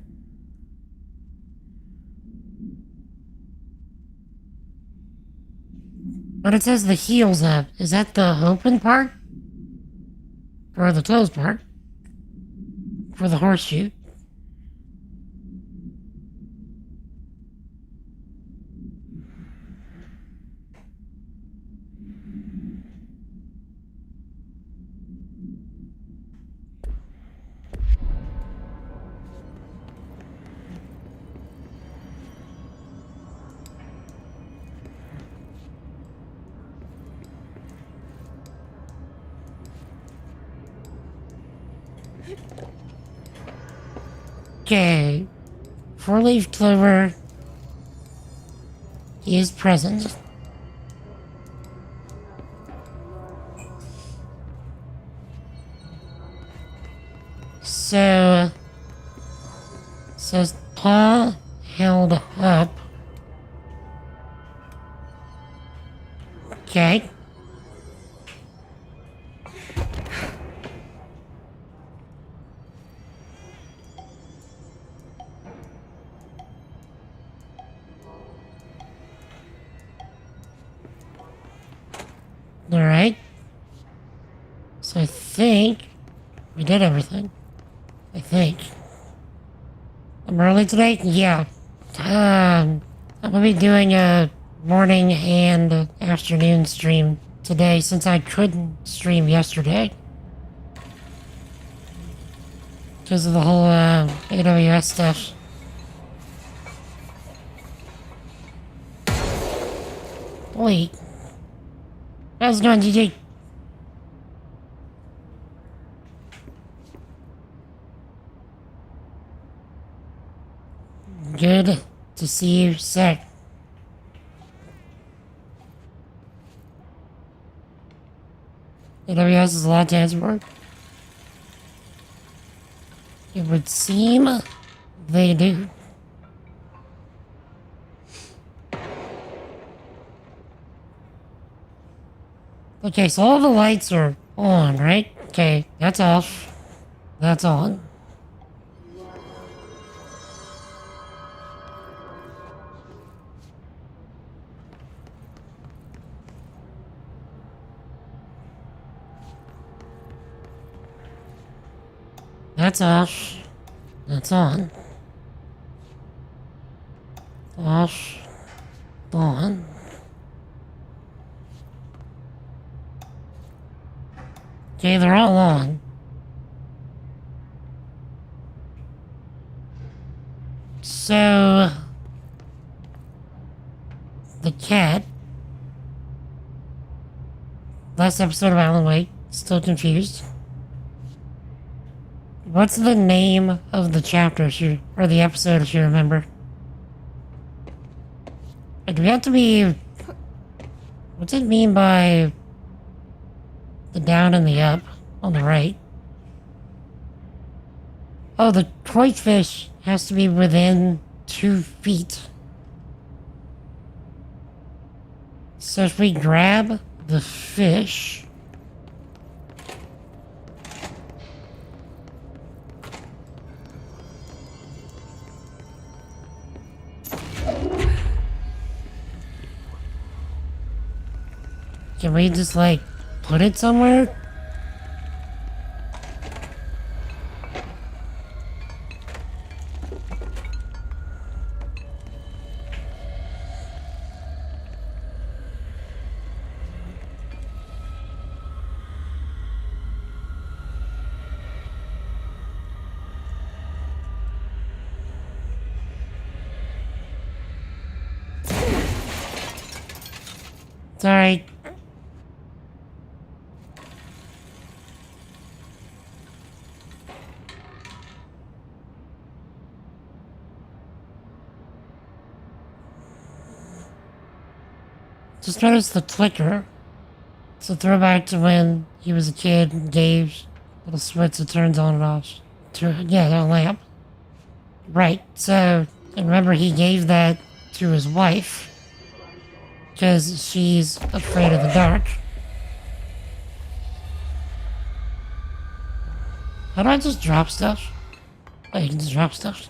But it says the heels up. Is that the open part? Or the closed part? For the horseshoe? Okay. Four-leaf clover is present. So, says paw held up. Okay. Alright. So I think we did everything. I think. I'm early today? Yeah. I'm gonna be doing a morning and afternoon stream today since I couldn't stream yesterday. Because of the whole AWS stuff. Wait. How's it going, GG? Good to see you, sir. AWS is a lot to answer for. It would seem they do. Okay, so all the lights are on, right? Okay, that's off. That's on. That's off. That's on. Off. On. Okay, they're all on. So... the cat... last episode of Alan Wake, still confused. What's the name of the chapter, or the episode, if you remember? Do we have to be... what's it mean by... the down and the up on the right? Oh, the koi fish has to be within 2 feet. So if we grab the fish... can we just, like, put it somewhere? Sorry. Just notice the clicker. It's a throwback to when he was a kid and gave little switch that turns on and off. Yeah, that lamp. Right, so, and remember he gave that to his wife. Because she's afraid of the dark. How do I just drop stuff? Oh, you can just drop stuff.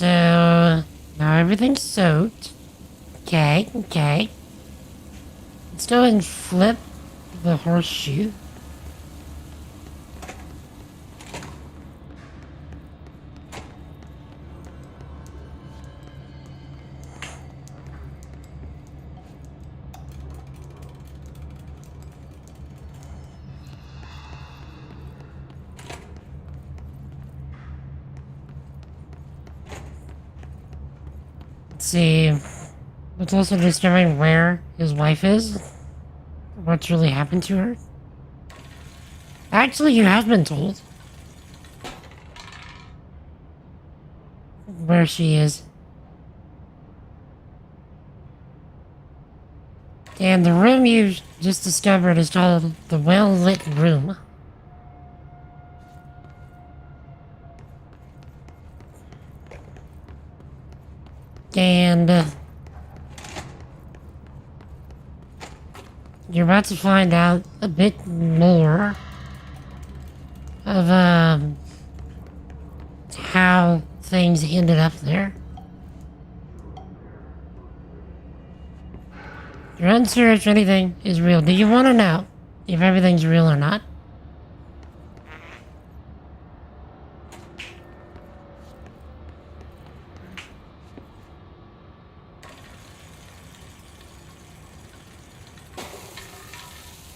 So now everything's soaked. Okay, okay. Let's go and flip the horseshoe. Let's see. Let's also discovering where his wife is. What's really happened to her. Actually, you have been told where she is. And the room you just discovered is called the Well-Lit Room. And you're about to find out a bit more of how things ended up there. You're unsure if anything is real. Do you want to know if everything's real or not?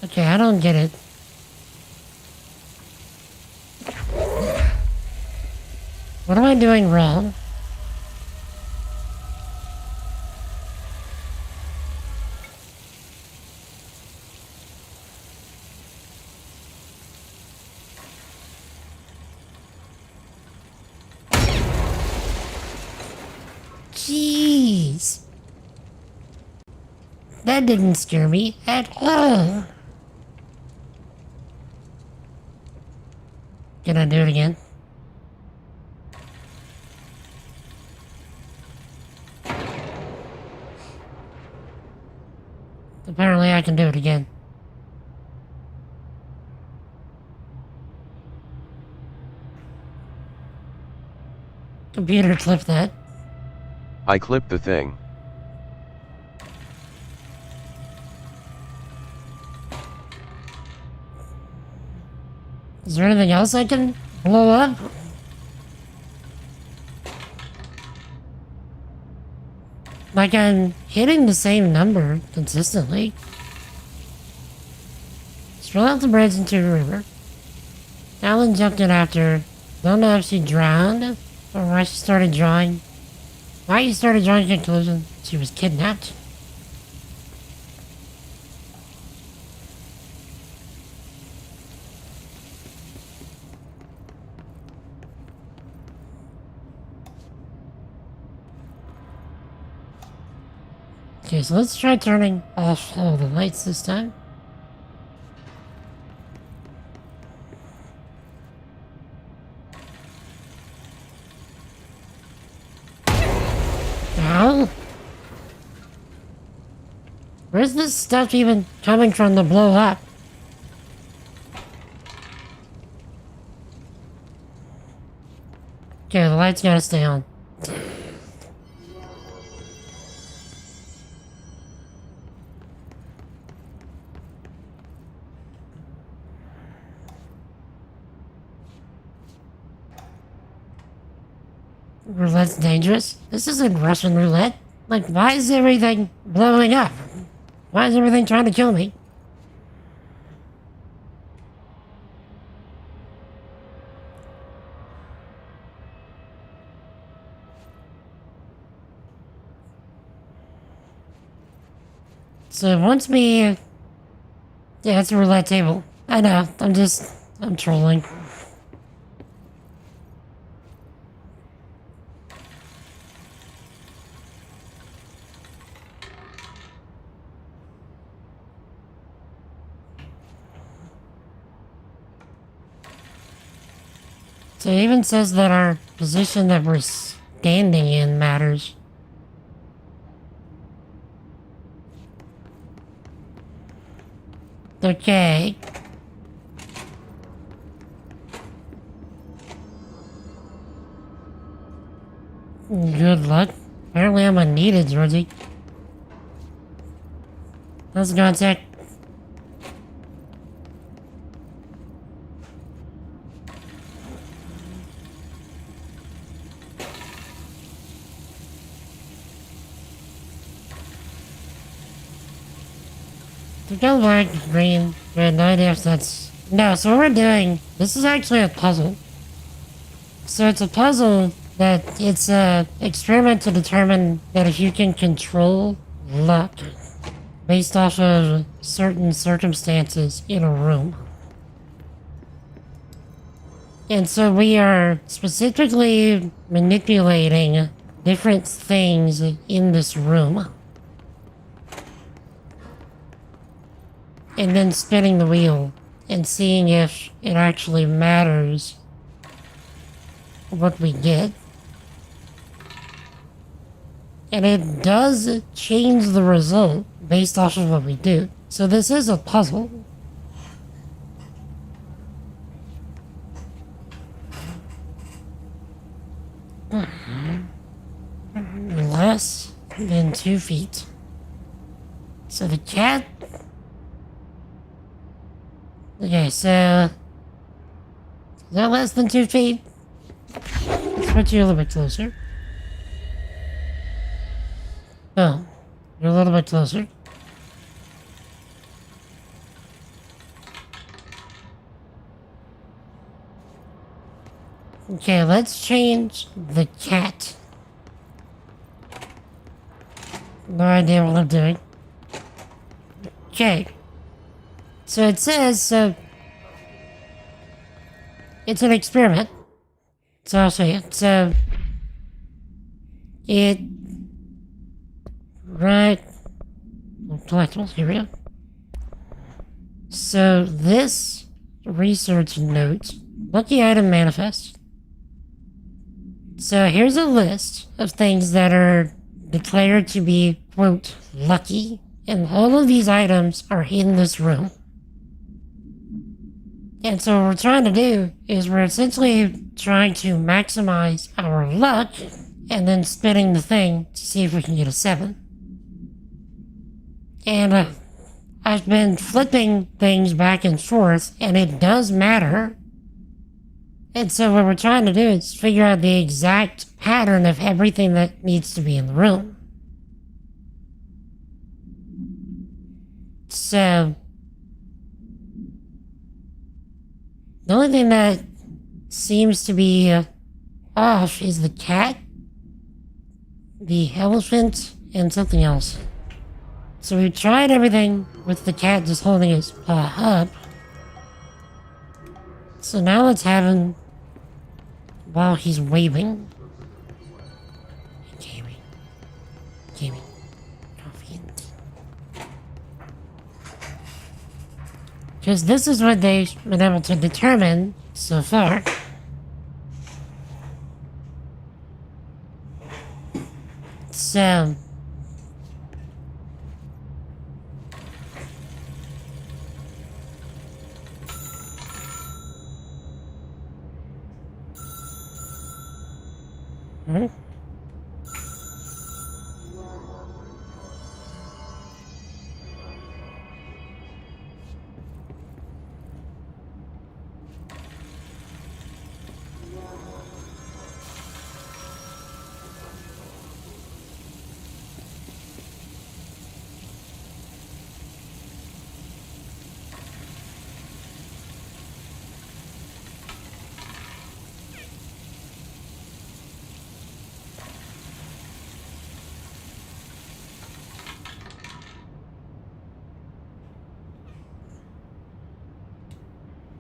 Okay, I don't get it. What am I doing wrong? Jeez. That didn't scare me at all. Can I do it again? Apparently I can do it again. Computer, clip that. I clipped the thing. Is there anything else I can blow up? Like, I'm hitting the same number consistently. Stroll out the bridge into a river. Alan jumped in after her. Don't know if she drowned or why she started drawing. Why you started drawing conclusion she was kidnapped. Okay, so let's try turning off all the lights this time. Ow! Where's this stuff even coming from to blow up? Okay, the lights gotta stay on. Roulette's dangerous? This isn't Russian roulette. Like, why is everything blowing up? Why is everything trying to kill me? So it wants me... Yeah, it's a roulette table. I know, I'm trolling. So it even says that our position that we're standing in matters. Okay. Good luck. Apparently I'm unneeded, Georgie. Let's go check. To go back, green, red, no idea if that's... No, so what we're doing, this is actually a puzzle. So it's a puzzle that it's a experiment to determine that if you can control luck based off of certain circumstances in a room. And so we are specifically manipulating different things in this room. And then spinning the wheel and seeing if it actually matters what we get. And it does change the result based off of what we do. So this is a puzzle. Less than 2 feet. So the cat... Okay, so... Is that less than 2 feet? Let's put you a little bit closer. Oh, you're a little bit closer. Okay, let's change the cat. No idea what I'm doing. Okay. So it says, it's an experiment. So I'll say it. So, right, collectibles, here we go. So this research note, lucky item manifest. So here's a list of things that are declared to be, quote, lucky. And all of these items are in this room. And so what we're trying to do is we're essentially trying to maximize our luck and then spinning the thing to see if we can get a 7. And I've been flipping things back and forth, and it does matter. And so what we're trying to do is figure out the exact pattern of everything that needs to be in the room. So... the only thing that seems to be off is the cat, the elephant, and something else. So we tried everything with the cat just holding his paw up. So now let's have him while he's waving. Gaming. Coffee and tea. Because this is what they've been able to determine so far. So... Hmm?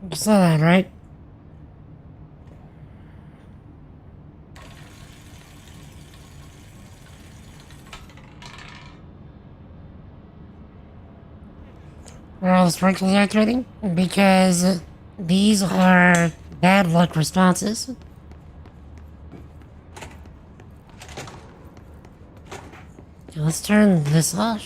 You saw that, right? Are all the sprinkles activating? Because these are bad luck responses. Okay, let's turn this off.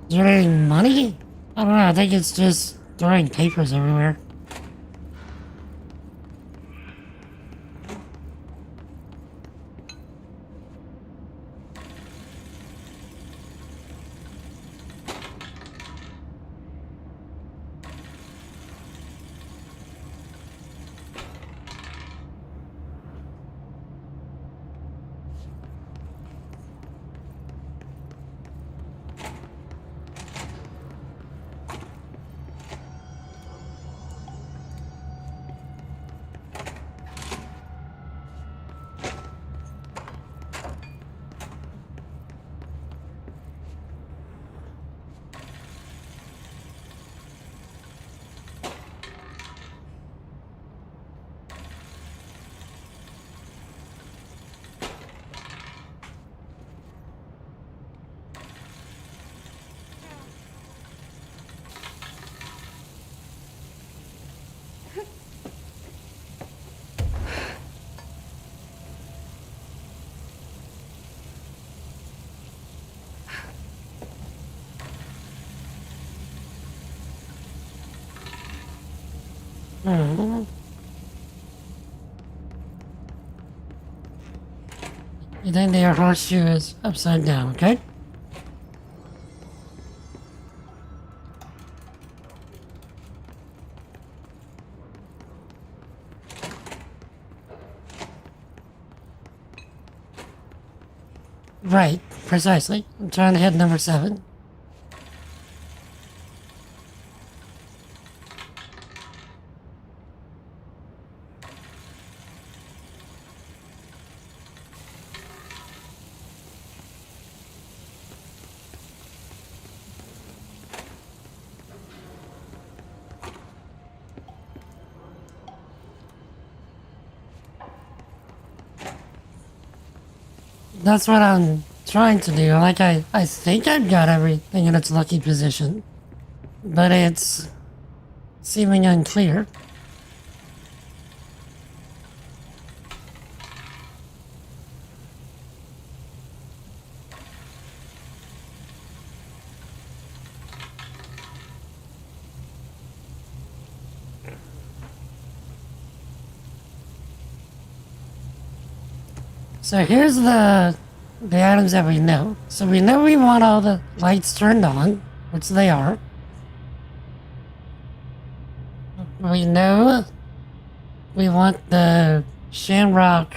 Is there any money? I don't know, I think it's just throwing papers everywhere. You think their horseshoe is upside down, okay? Right, precisely. I'm trying to hit number 7. That's what I'm trying to do. Like, I think I've got everything in its lucky position, but it's seeming unclear. So here's the items that we know. So we know we want all the lights turned on, which they are. We know we want the Shamrock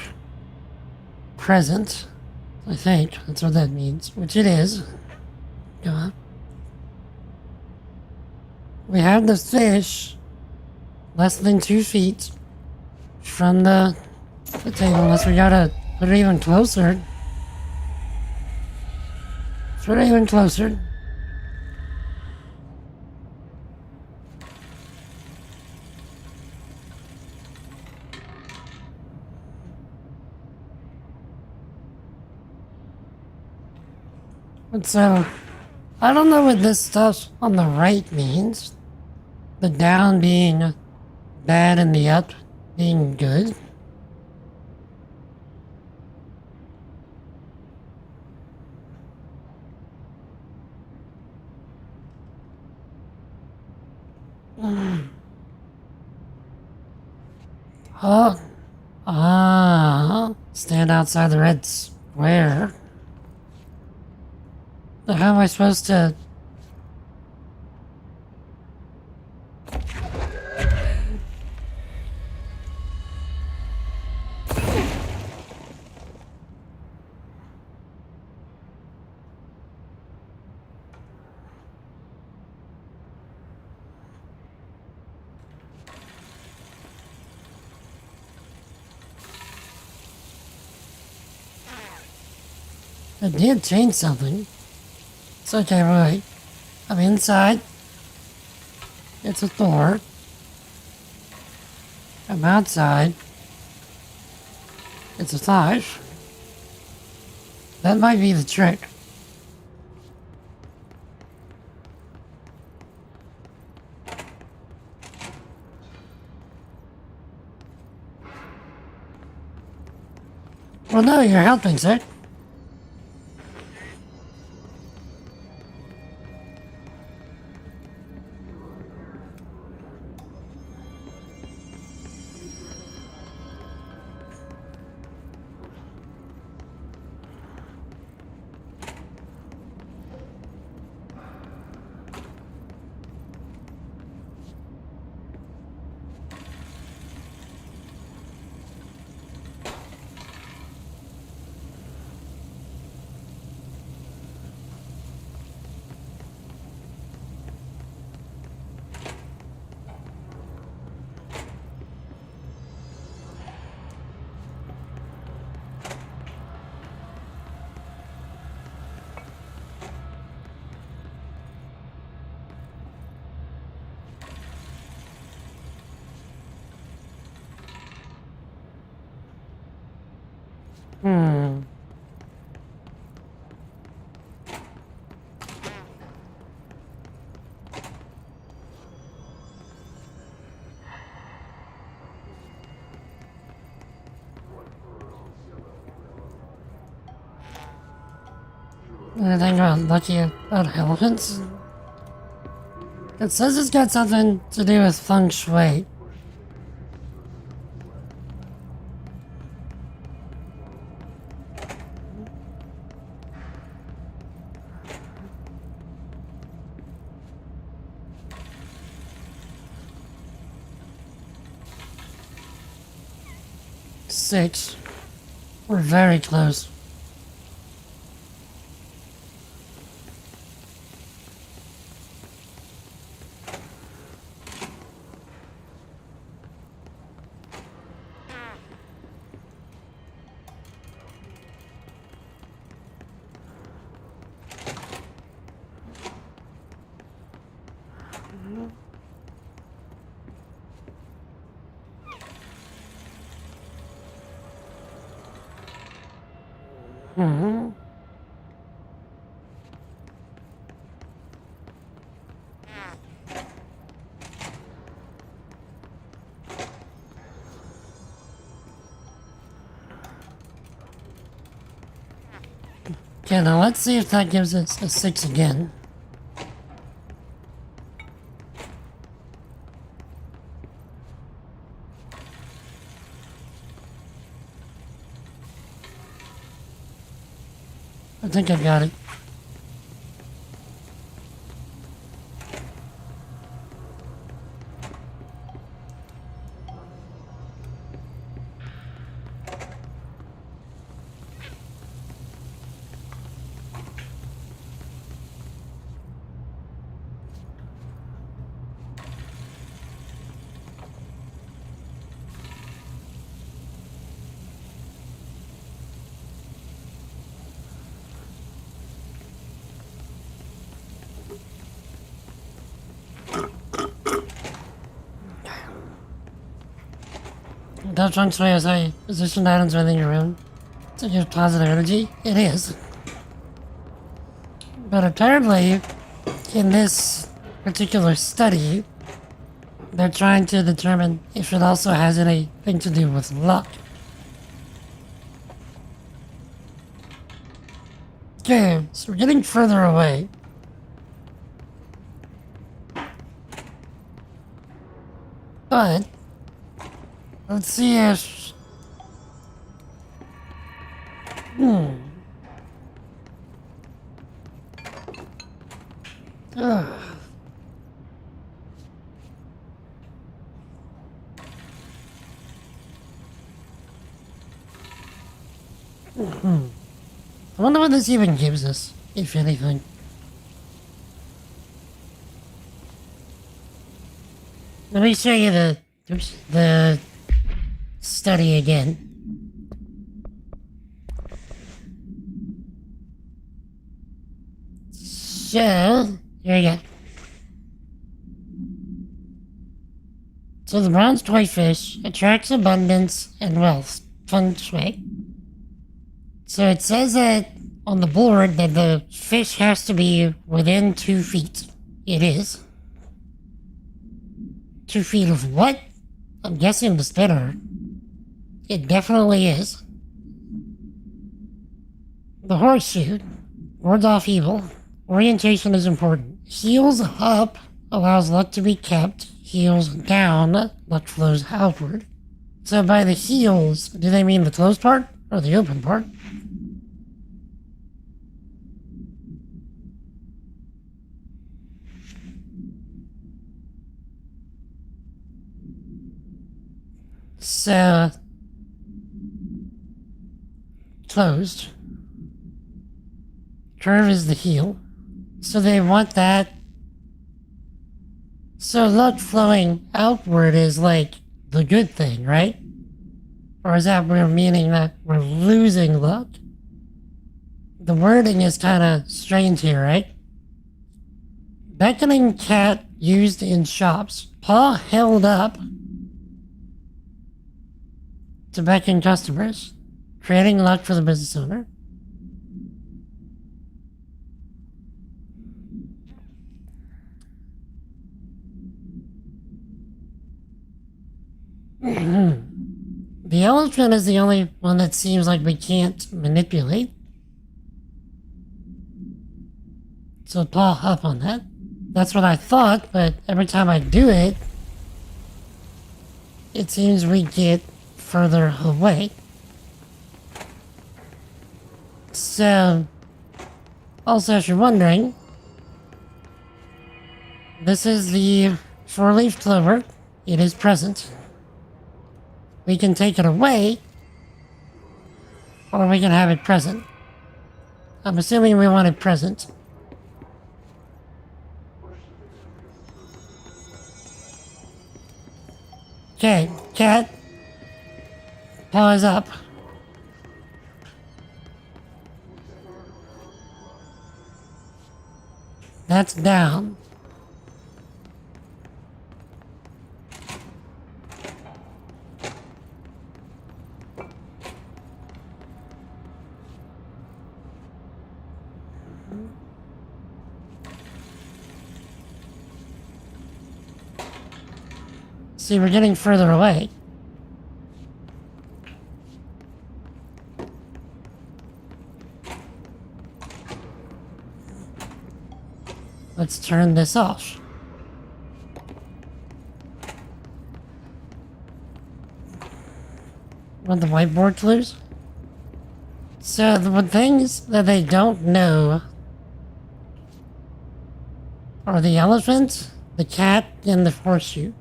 present. I think that's what that means, which it is. Go on. We have the fish less than 2 feet from the table, unless we gotta put it even closer. Put it even closer. And so, I don't know what this stuff on the right means. The down being bad and the up being good. Stand outside the red square. But how am I supposed to... I did change something. It's okay, right? I'm inside. It's a door. I'm outside. It's a 5. That might be the trick. Well, no, you're helping, sir. Anything about lucky about elephants? It says it's got something to do with feng shui. Six. We're very close. Okay, now let's see if that gives us a 6 again. I think I got it. Does feng shui say position items within your room to give positive energy? It is. But apparently, in this particular study, they're trying to determine if it also has anything to do with luck. Okay, so we're getting further away. But let's see if... Ugh. I wonder what this even gives us, if anything. Let me show you the study again. So, here we go. So the bronze toy fish attracts abundance and wealth, feng shui. So it says that on the board that the fish has to be within 2 feet. It is. 2 feet of what? I'm guessing the spinner. It definitely is. The horseshoe. Wards off evil. Orientation is important. Heels up allows luck to be kept. Heels down, luck flows outward. So by the heels, do they mean the closed part or the open part? So, closed. Curve is the heel. So they want that. So luck flowing outward is like the good thing, right? Or is that we're meaning that we're losing luck? The wording is kind of strange here, right? Beckoning cat used in shops. Paw held up to beckon customers, creating luck for the business owner. The elephant is the only one that seems like we can't manipulate. So paw up on that. That's what I thought, but every time I do it, it seems we get further away. So, also if you're wondering, this is the 4-leaf clover. It is present. We can take it away, or we can have it present. I'm assuming we want it present. Okay, cat. Paws up. That's down. See, we're getting further away. Let's turn this off. Want the whiteboard clues? So the things that they don't know are the elephant, the cat, and the horseshoe.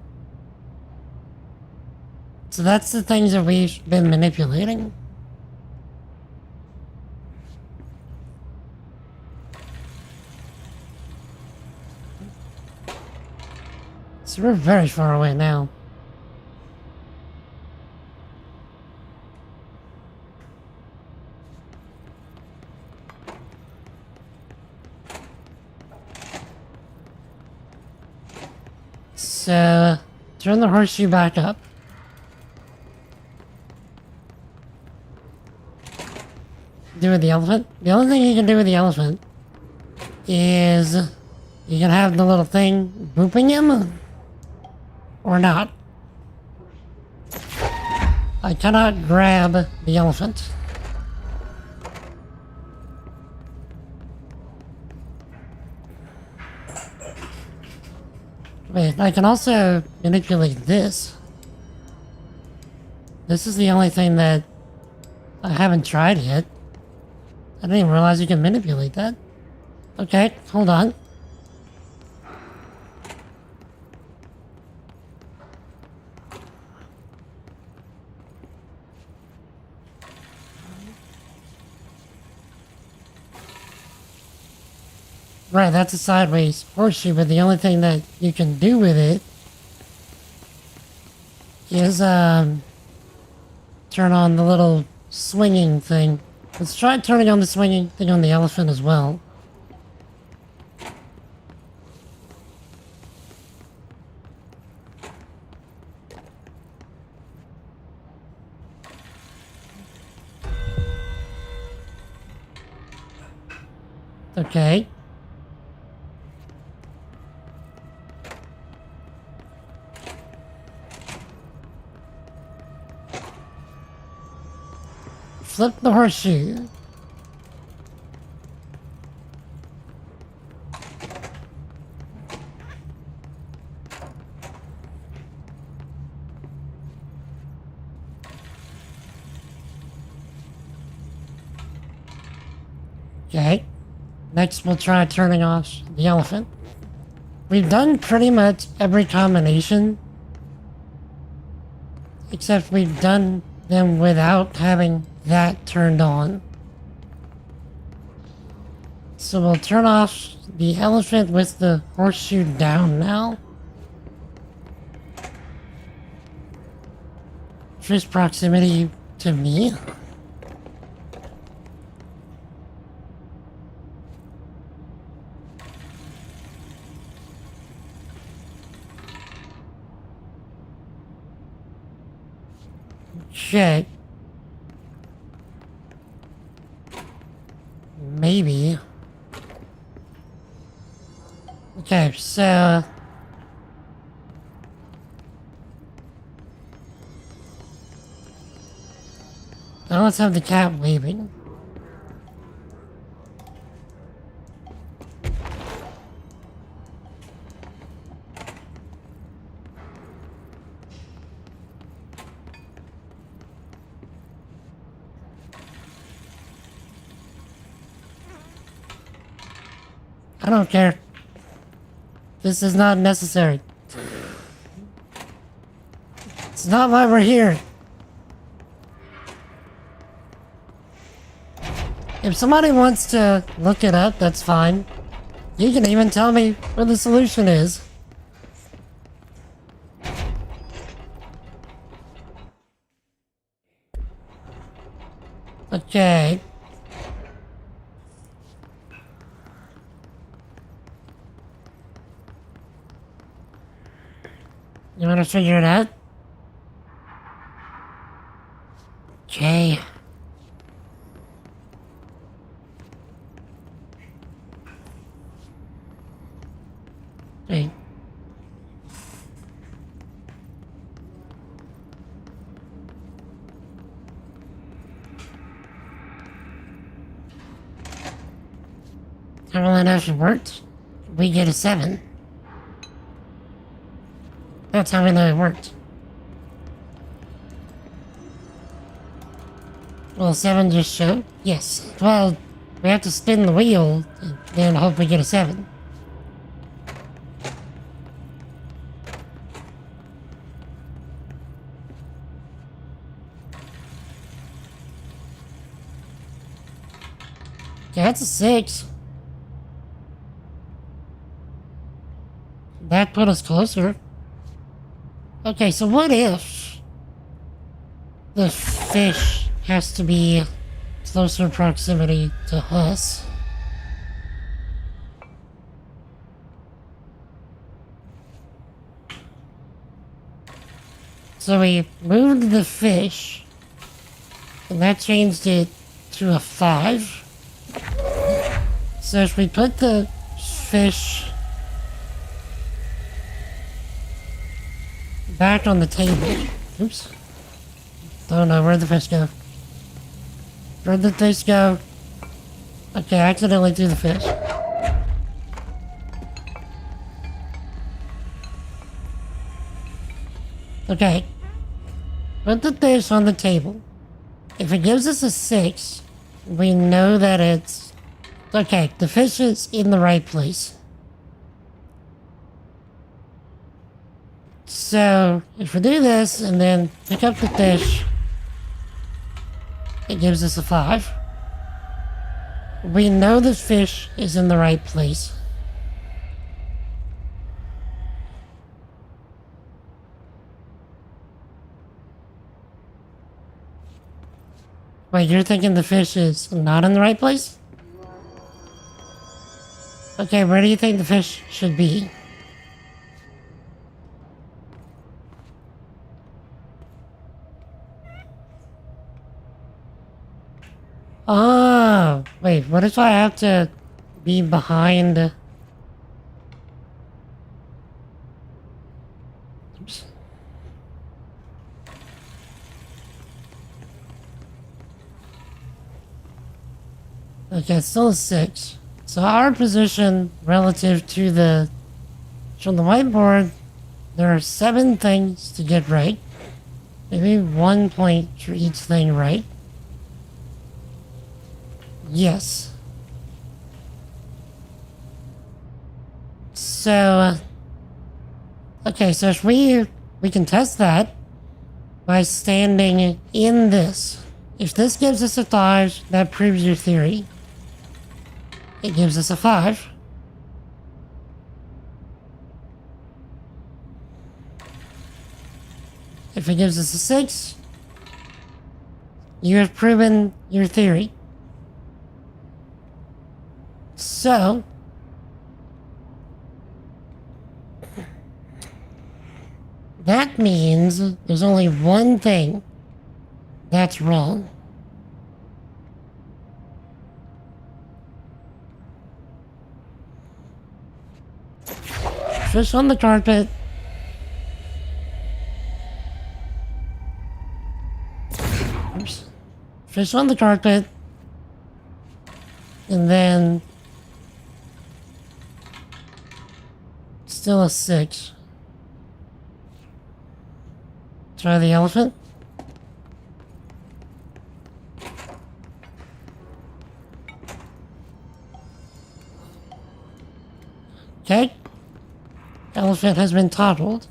So that's the things that we've been manipulating. So we're very far away now. So, turn the horseshoe back up. Do with the elephant? The only thing you can do with the elephant is you can have the little thing booping him or not. I cannot grab the elephant. Wait, I can also manipulate this. This is the only thing that I haven't tried yet. I didn't even realize you can manipulate that. Okay, hold on. Right, that's a sideways horseshoe, but the only thing that you can do with it is, turn on the little swinging thing. Let's try turning on the swinging thing on the elephant as well. Okay. Flip the horseshoe. Okay. Next, we'll try turning off the elephant. We've done pretty much every combination, except we've done them without having that turned on. So we'll turn off the elephant with the horseshoe down now. First proximity to me. Okay. Maybe. Okay, so... now let's have the cat waving. I don't care. This is not necessary. It's not why we're here. If somebody wants to look it up, that's fine. You can even tell me what the solution is. Okay. You wanna figure it out? Okay. Wait. How will I know if it worked? We get a 7. That's how we know it worked. Well, 7 just showed? Yes. Well, we have to spin the wheel and then hope we get a 7. Yeah, that's a 6. That put us closer. Okay, so what if the fish has to be closer proximity to us? So we moved the fish, and that changed it to a 5. So if we put the fish back on the table. Oops. Don't know, where'd the fish go? Where'd the fish go? Okay, I accidentally threw the fish. Okay. Put the fish on the table. If it gives us a 6, we know that it's... okay, the fish is in the right place. So, if we do this and then pick up the fish, it gives us a 5. We know the fish is in the right place. Wait, you're thinking the fish is not in the right place? Okay, where do you think the fish should be? Oh, wait, what if I have to be behind. Oops. Okay, it's still a 6. So our position relative to the from the whiteboard, there are 7 things to get right. Maybe 1 point for each thing right. Yes. So, okay, so if we can test that by standing in this. If this gives us a 5, that proves your theory. It gives us a 5. If it gives us a 6, you have proven your theory. So, that means there's only one thing that's wrong. Fish on the carpet. Oops. Fish on the carpet. And then still a 6. Try the elephant. Okay. Elephant has been toppled.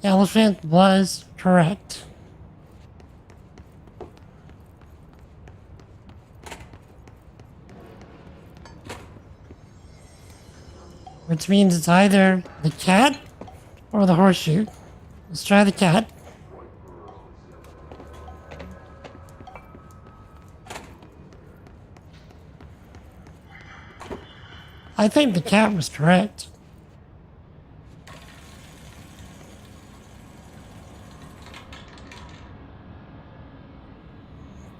Elephant was correct. Which means it's either the cat or the horseshoe. Let's try the cat. I think the cat was correct.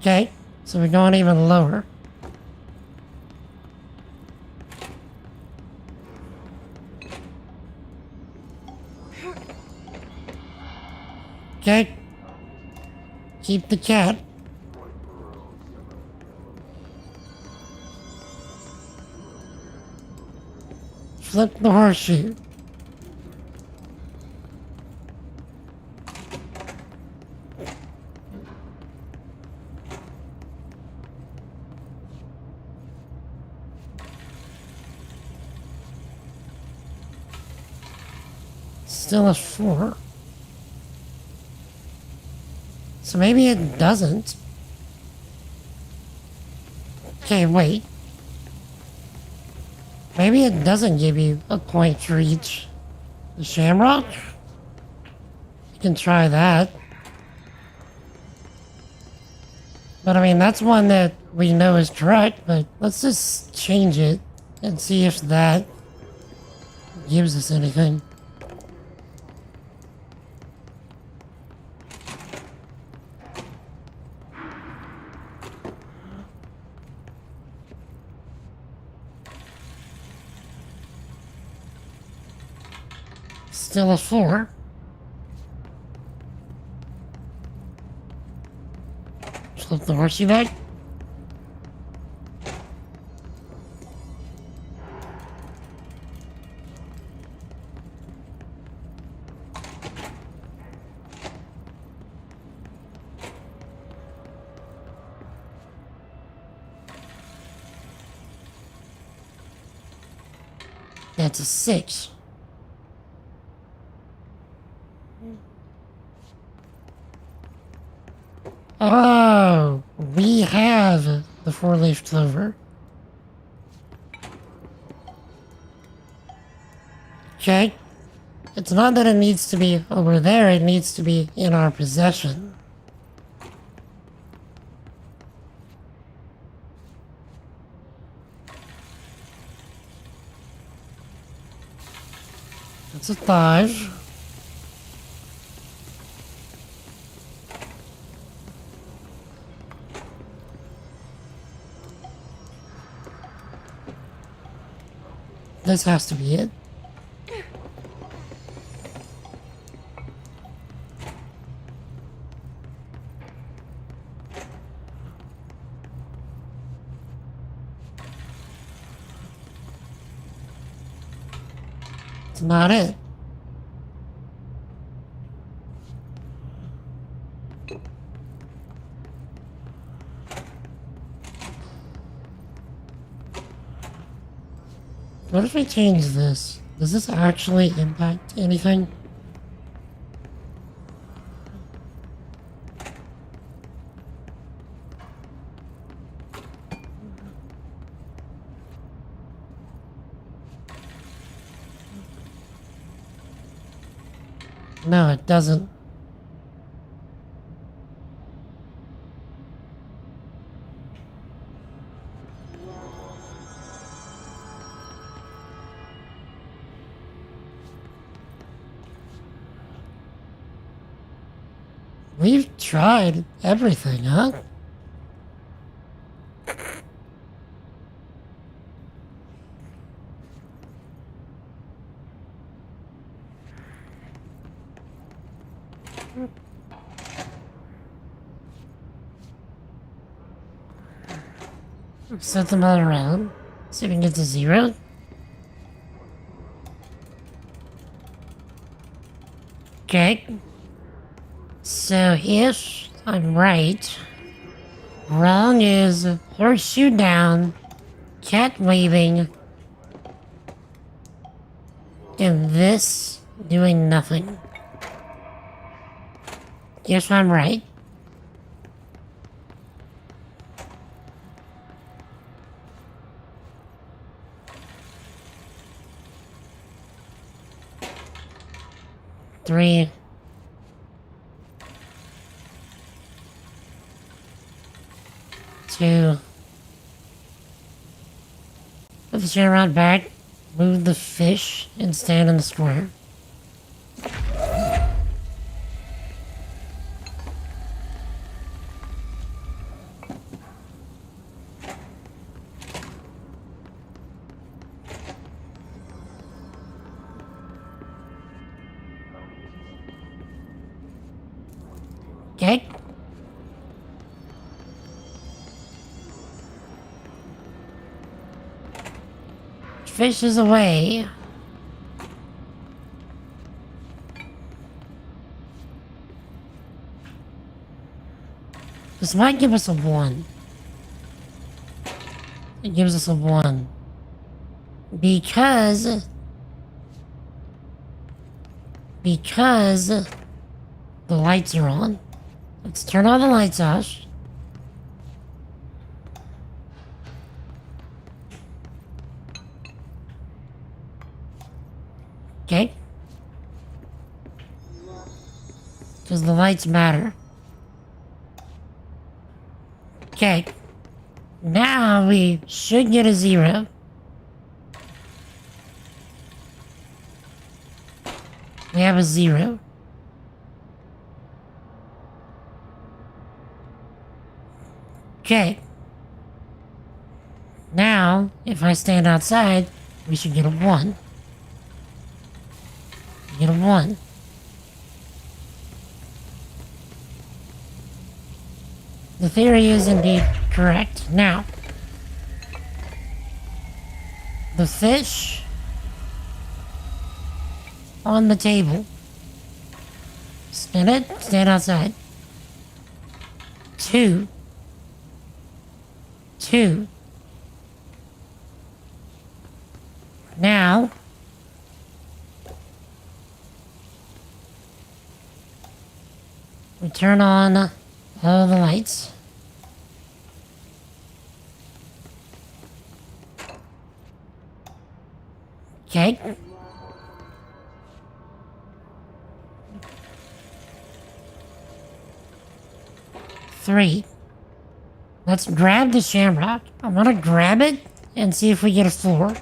Okay, so we're going even lower. Okay. Keep the cat. Flip the horseshoe. Still a 4. So maybe it doesn't. Okay, wait. Maybe it doesn't give you a point for each. The shamrock? You can try that. But I mean, that's one that we know is correct, but let's just change it and see if that gives us anything. Still a 4. Flip the horseshoe back. That's a 6. Oh, we have the 4-leaf clover. Okay. It's not that it needs to be over there, it needs to be in our possession. It's That's a 5. This has to be it. It's not it. What if we change this? Does this actually impact anything? No, it doesn't. We've tried everything, huh? Set them all around. See if we can get to 0. Okay. So if I'm right, wrong is horseshoe down, cat waving, and this doing nothing. Guess I'm right. Three. Two. Put the chair around back, move the fish, and stand in the square. Okay. Fish is away. This might give us a 1. It gives us a 1. Because the lights are on. Let's turn all the lights off. Okay. Because the lights matter. Okay. Now we should get a 0. We have a 0. Okay. Now, if I stand outside, we should get a 1. Get a 1. The theory is indeed correct. Now, the fish on the table. Spin it, stand outside. 2. 2. Now, we turn on all the lights. Okay. Three. Let's grab the shamrock. I want to grab it and see if we get a 4.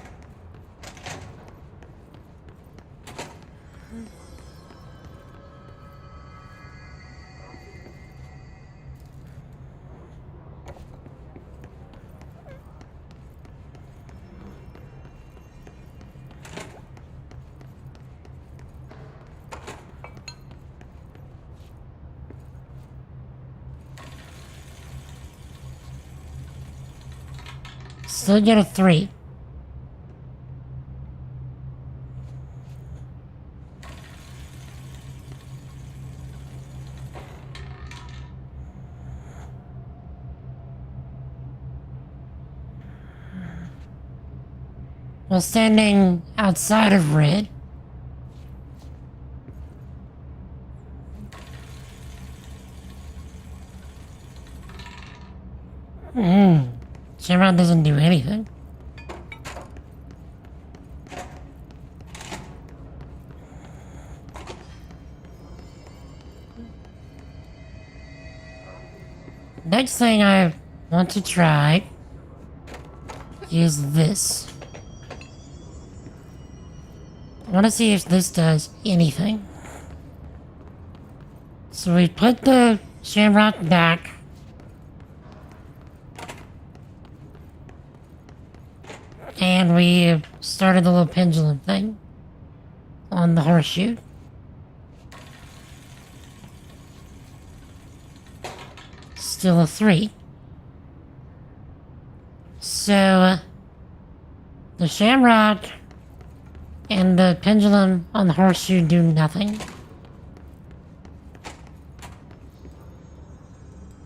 Still get a 3. While standing outside of red, Shamrock doesn't do anything. Next thing I want to try is this. I want to see if this does anything. So we put the Shamrock back. And we started the little pendulum thing on the horseshoe. Still a 3. So the Shamrock and the pendulum on the horseshoe do nothing.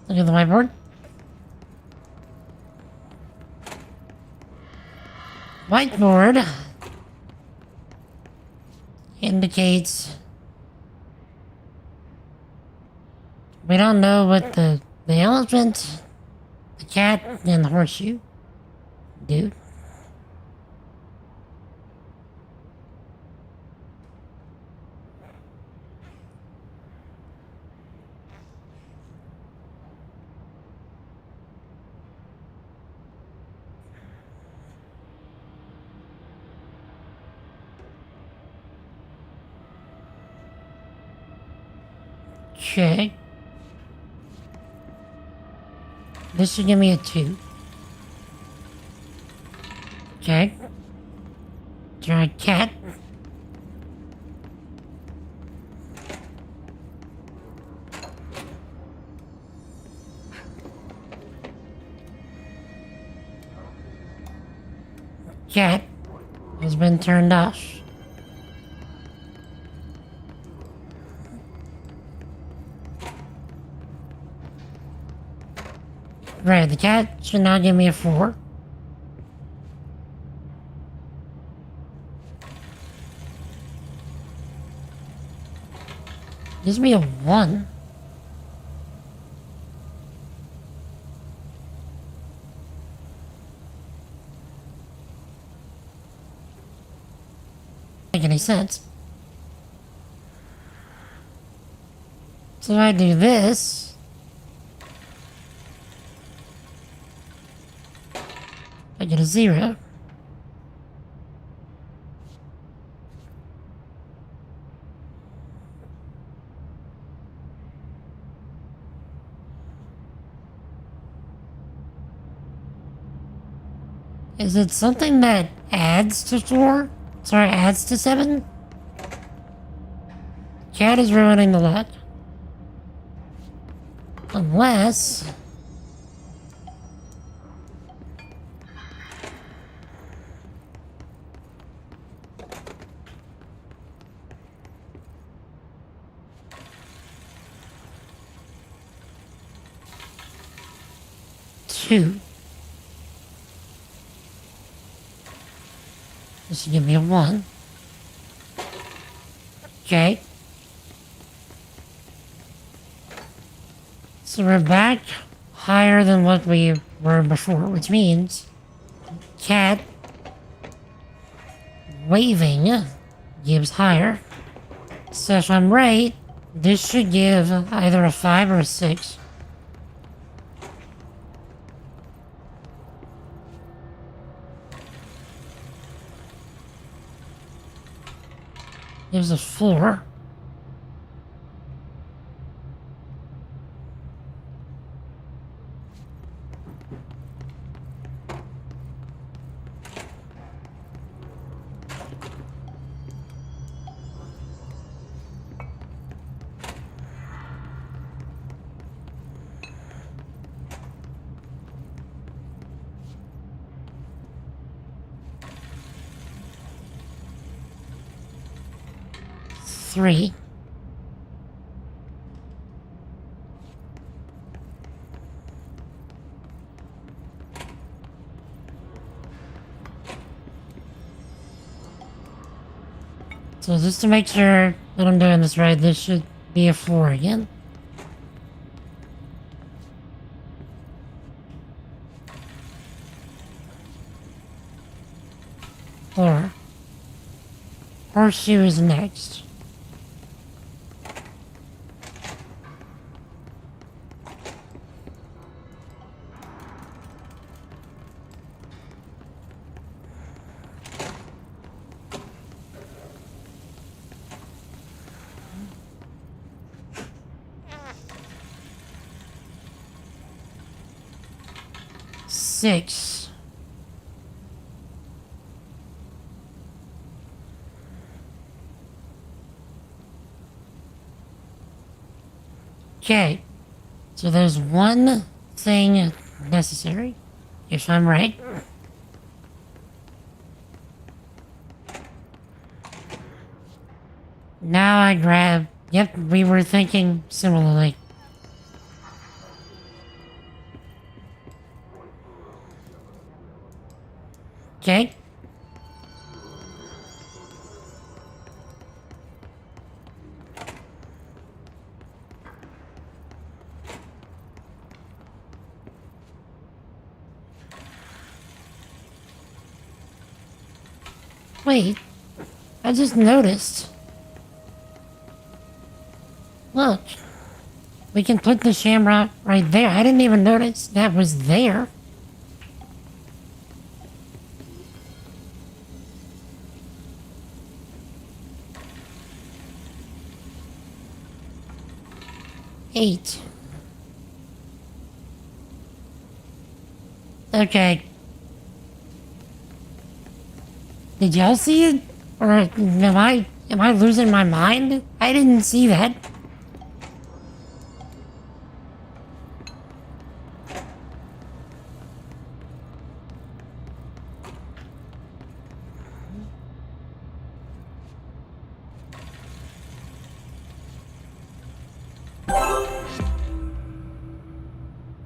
Look at the whiteboard. Whiteboard indicates we don't know what the elephant, the cat, and the horseshoe do. Okay. This should give me a 2. Okay. Try cat. Cat has been turned off. Right, the cat should now give me a 4. Gives me a 1. Make any sense. So if I do this, I get a 0. Is it something that adds to 4? Sorry, adds to 7? Cat is ruining the luck. Unless... Two. This will give me a 1. Okay. So we're back higher than what we were before, which means cat waving gives higher. So if I'm right, this should give either a 5 or a 6. Gives a 4. 3. So just to make sure that I'm doing this right, this should be a 4 again. Or horseshoe is next. Six. Okay, so there's one thing necessary, if I'm right. Now I grab... Yep, we were thinking similarly. Okay. Wait, I just noticed. Look, we can put the shamrock right there. I didn't even notice that was there. Eight. Okay. Did y'all see it? Or am I losing my mind? I didn't see that.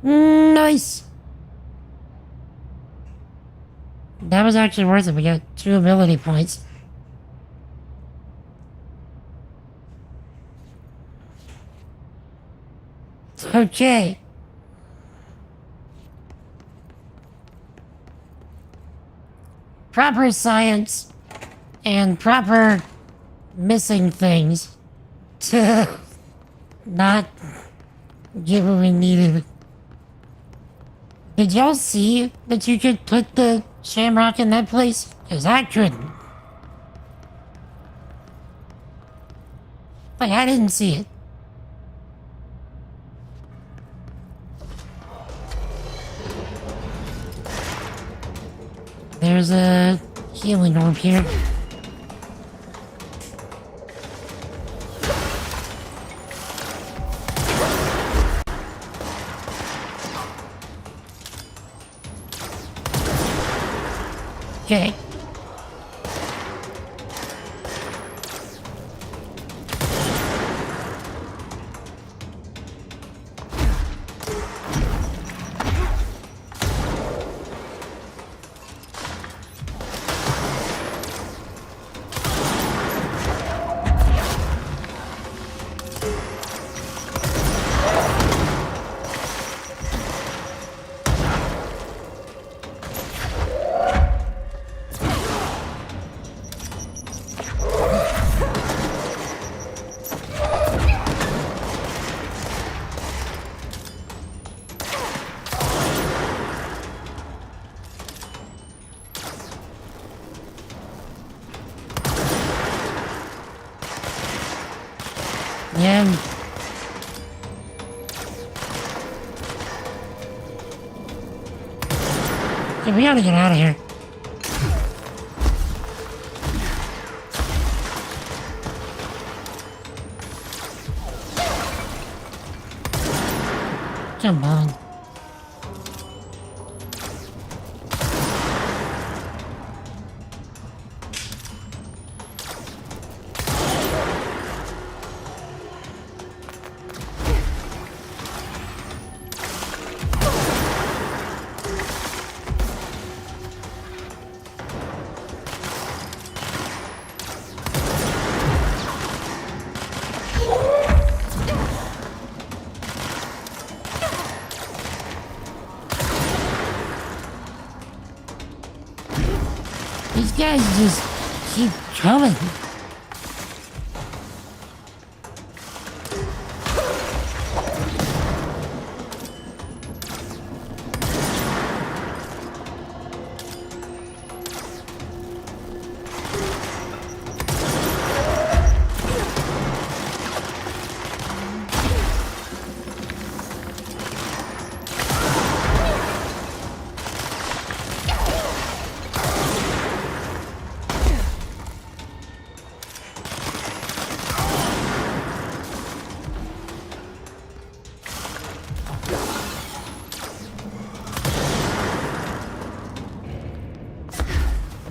Nice. That was actually worth it. We got 2 ability points. Okay. Proper science and proper missing things to not get what we needed. Did y'all see that you could put the shamrock in that place? Because I couldn't. Like, I didn't see it. There's a healing orb here. Okay. Yeah. Yeah, we gotta get out of here. Come on. guys just keep coming.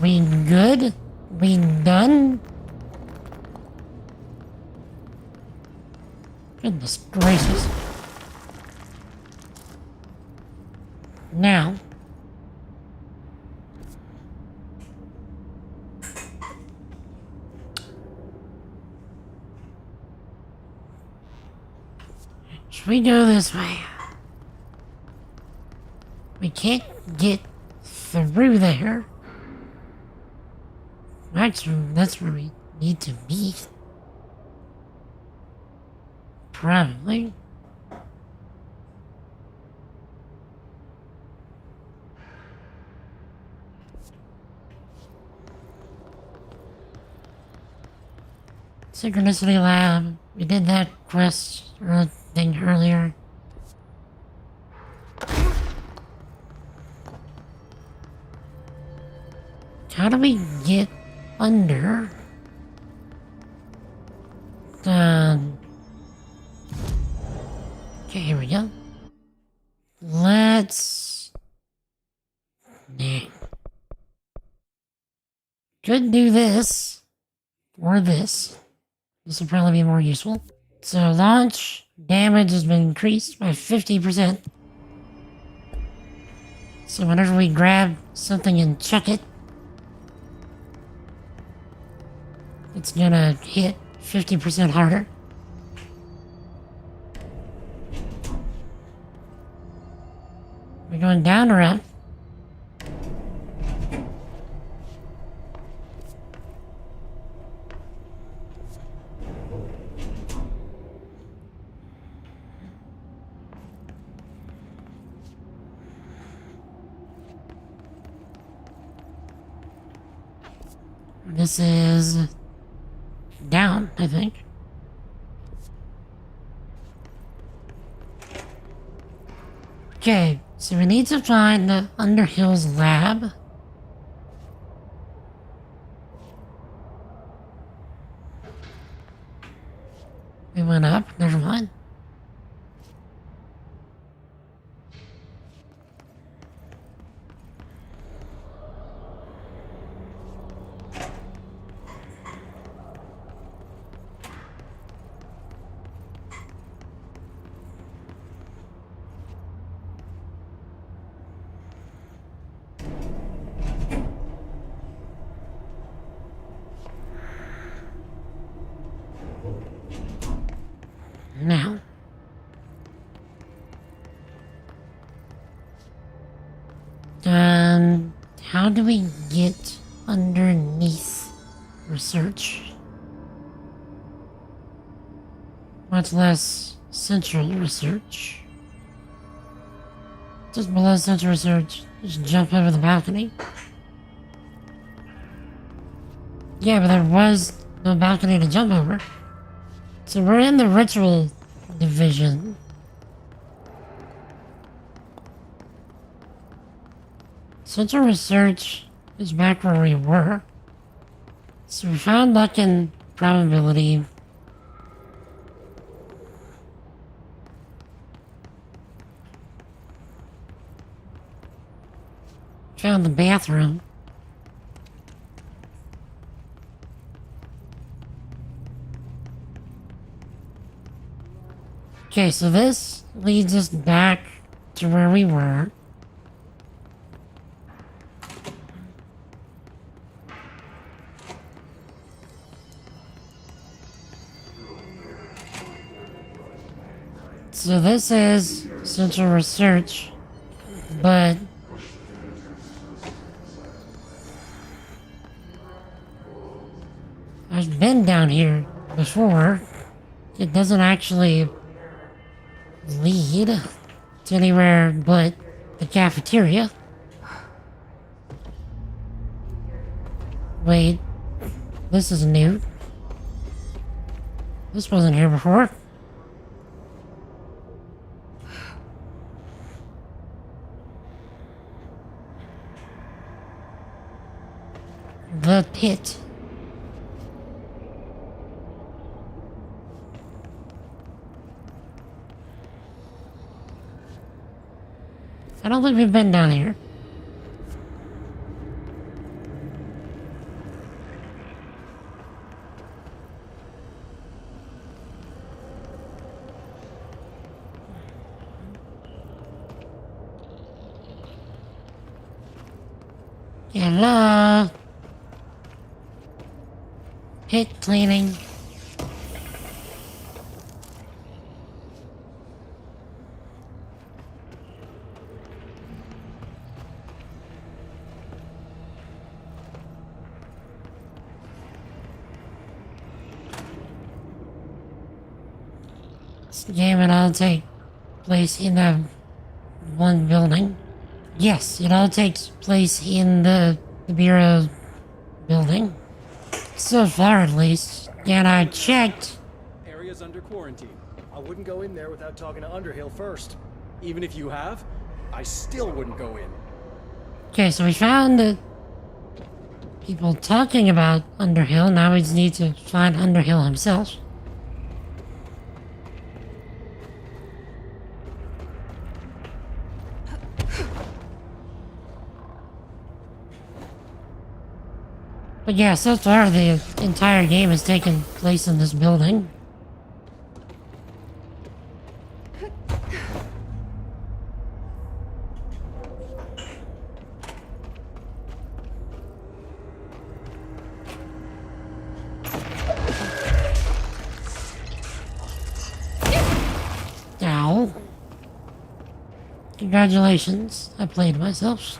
We good? We done? Goodness gracious. Now. Should we go this way? We can't get through there. Actually, that's where we need to be. Probably. Synchronicity Lab. We did that quest or thing earlier. How do we get under? Okay, here we go. Let's... Nah. Could do this. Or this. This will probably be more useful. So launch damage has been increased by 50%. So whenever we grab something and chuck it, it's gonna hit 50% harder. We're going down or up? This is down, I think. Okay, so we need to find the Underhill's lab. We went up, never mind. Now. How do we get underneath research? Much less central research. Just below central research, just jump over the balcony. Yeah, but there was no balcony to jump over. So we're in the ritual division. Central research is back where we were. So we found luck and probability. Found the bathroom. Okay, so this leads us back to where we were. So this is central research, but I've been down here before. It doesn't actually lead to anywhere but the cafeteria. Wait, this is new. This wasn't here before. The pit. I don't think we've been down here. Hello? Pit cleaning. This game would all take place in the one building. Yes, it all takes place in the Bureau building. So far, at least. And I checked. Area's under quarantine. I wouldn't go in there without talking to Underhill first. Even if you have, I still wouldn't go in. Okay, so we found the people talking about Underhill. Now we just need to find Underhill himself. But yeah, so far the entire game has taken place in this building. Ow. Congratulations, I played myself.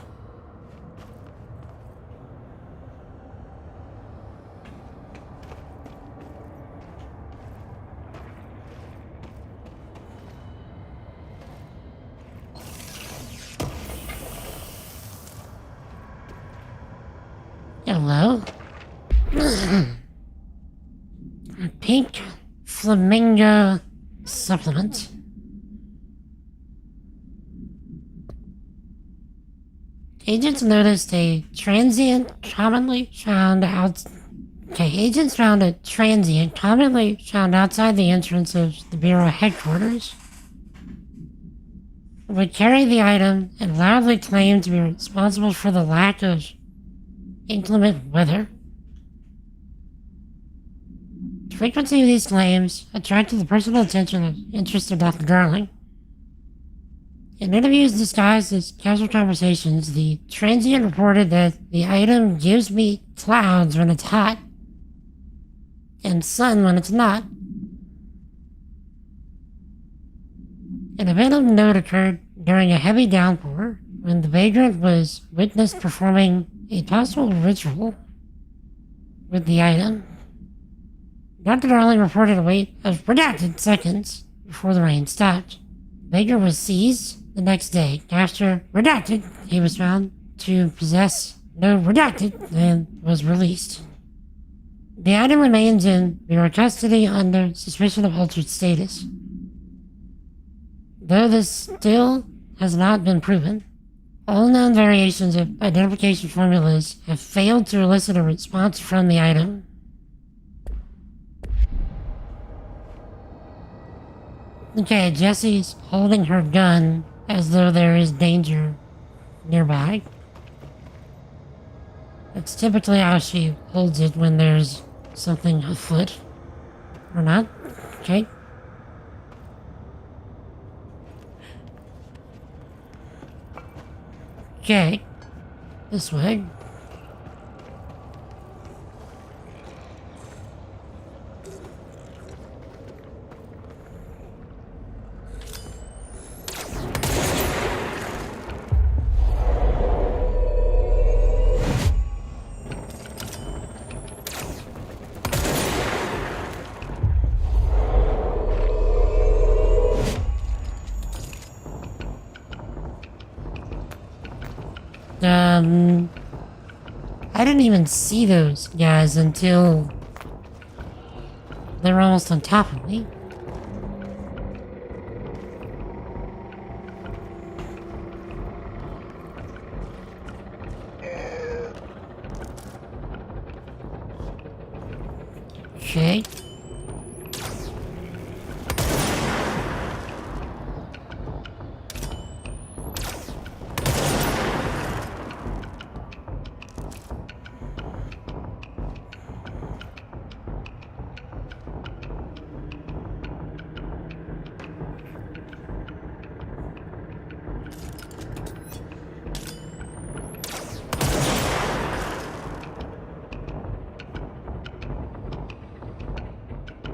Hello? A pink flamingo supplement. Agents noticed a transient commonly found agents found a transient commonly found outside the entrance of the Bureau headquarters. Would carry the item and loudly claim to be responsible for the lack of inclement weather. The frequency of these claims attracted the personal attention of interested Dr. Darling. In interviews disguised as casual conversations, the transient reported that the item gives me clouds when it's hot and sun when it's not. An event of note occurred during a heavy downpour when the vagrant was witnessed performing a possible ritual with the item. Dr. Darling reported a wait of redacted seconds before the rain stopped. Vagrant was seized the next day. After redacted, he was found to possess no redacted and was released. The item remains in Bureau custody under suspicion of altered status. Though this still has not been proven, all known variations of identification formulas have failed to elicit a response from the item. Okay, Jessie's holding her gun as though there is danger nearby. That's typically how she holds it when there's something afoot. Or not. Okay. Okay. This way. I didn't even see those guys until they were almost on top of me. Okay.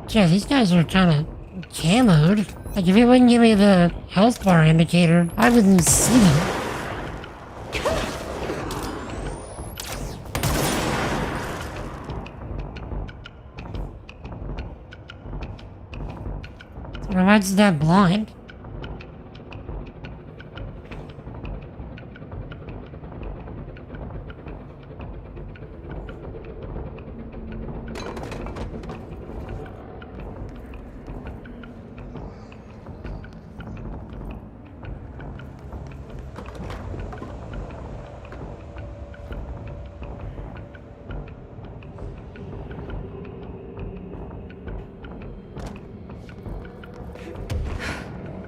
Yeah, these guys are kind of camoed. Like, if it wouldn't give me the health bar indicator, I wouldn't see them. So why is that blind?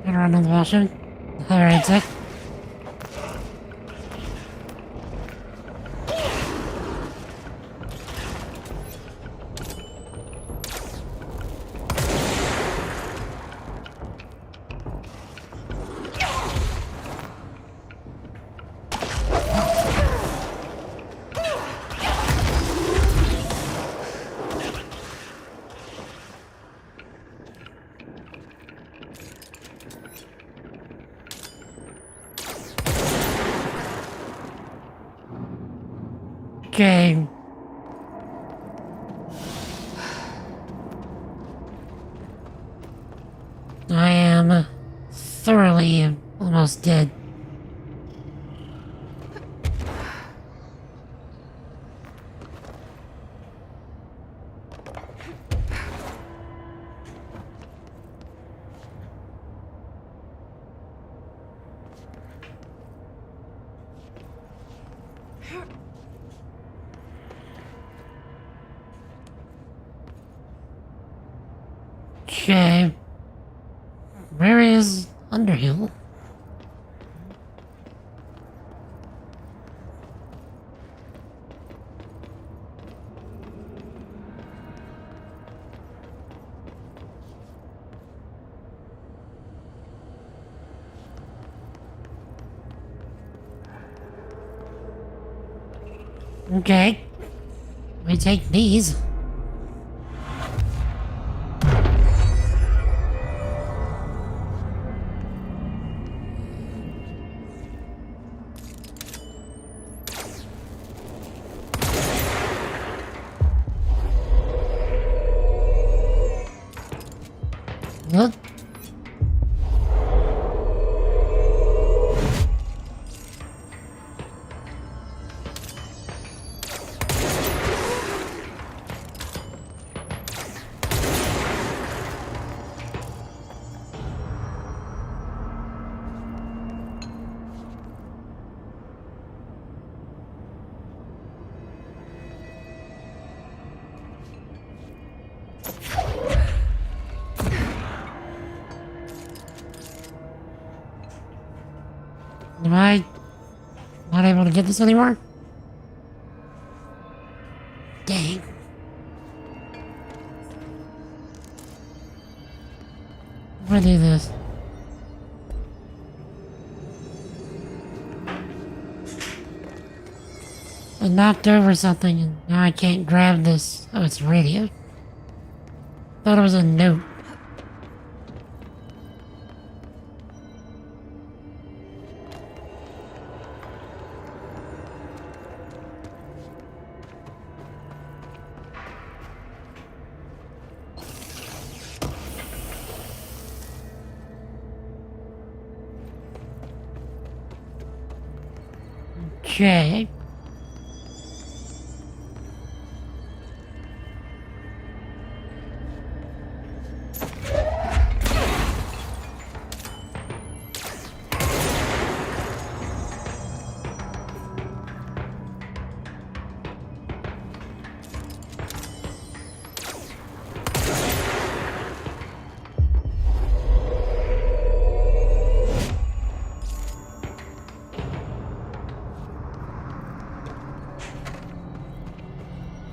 Run on the washroom. Alright, Zach. Okay. I am thoroughly almost dead. Okay. Where is Underhill? Okay. We take these. Look. Am I not able to get this anymore? Dang. I'm gonna do this. I knocked over something and now I can't grab this. Oh, it's radio. Thought it was a note. Okay.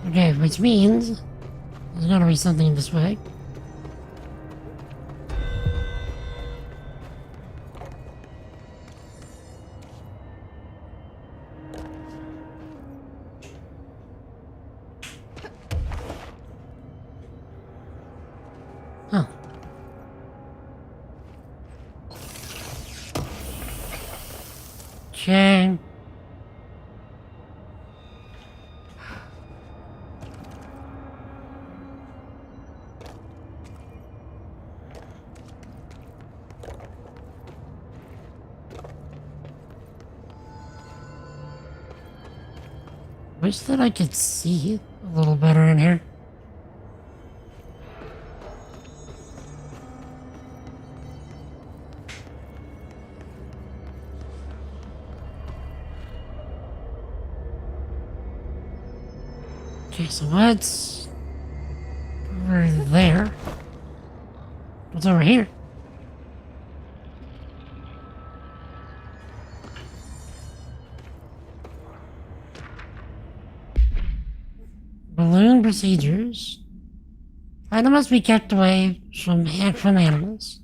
Okay, which means there's gotta be something this way. Huh. Okay. Wish that I could see a little better in here. Okay, so what's over there? What's over here? Balloon procedures. Item must be kept away from animals.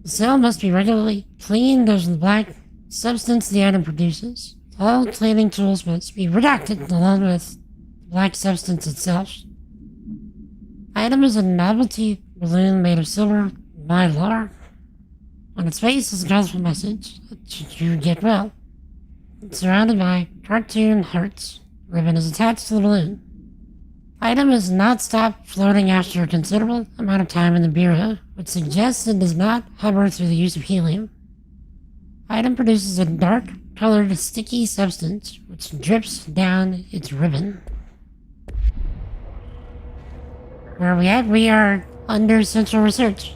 The cell must be regularly cleaned of the black substance the item produces. All cleaning tools must be redacted along with the black substance itself. Item is a novelty balloon made of silver mylar. On its face is a colorful message that you get well. It's surrounded by cartoon hearts. Ribbon is attached to the balloon. Item has not stopped floating after a considerable amount of time in the bureau, which suggests it does not hover through the use of helium. Item produces a dark-colored sticky substance which drips down its ribbon. Where are we at? We are under Central Research.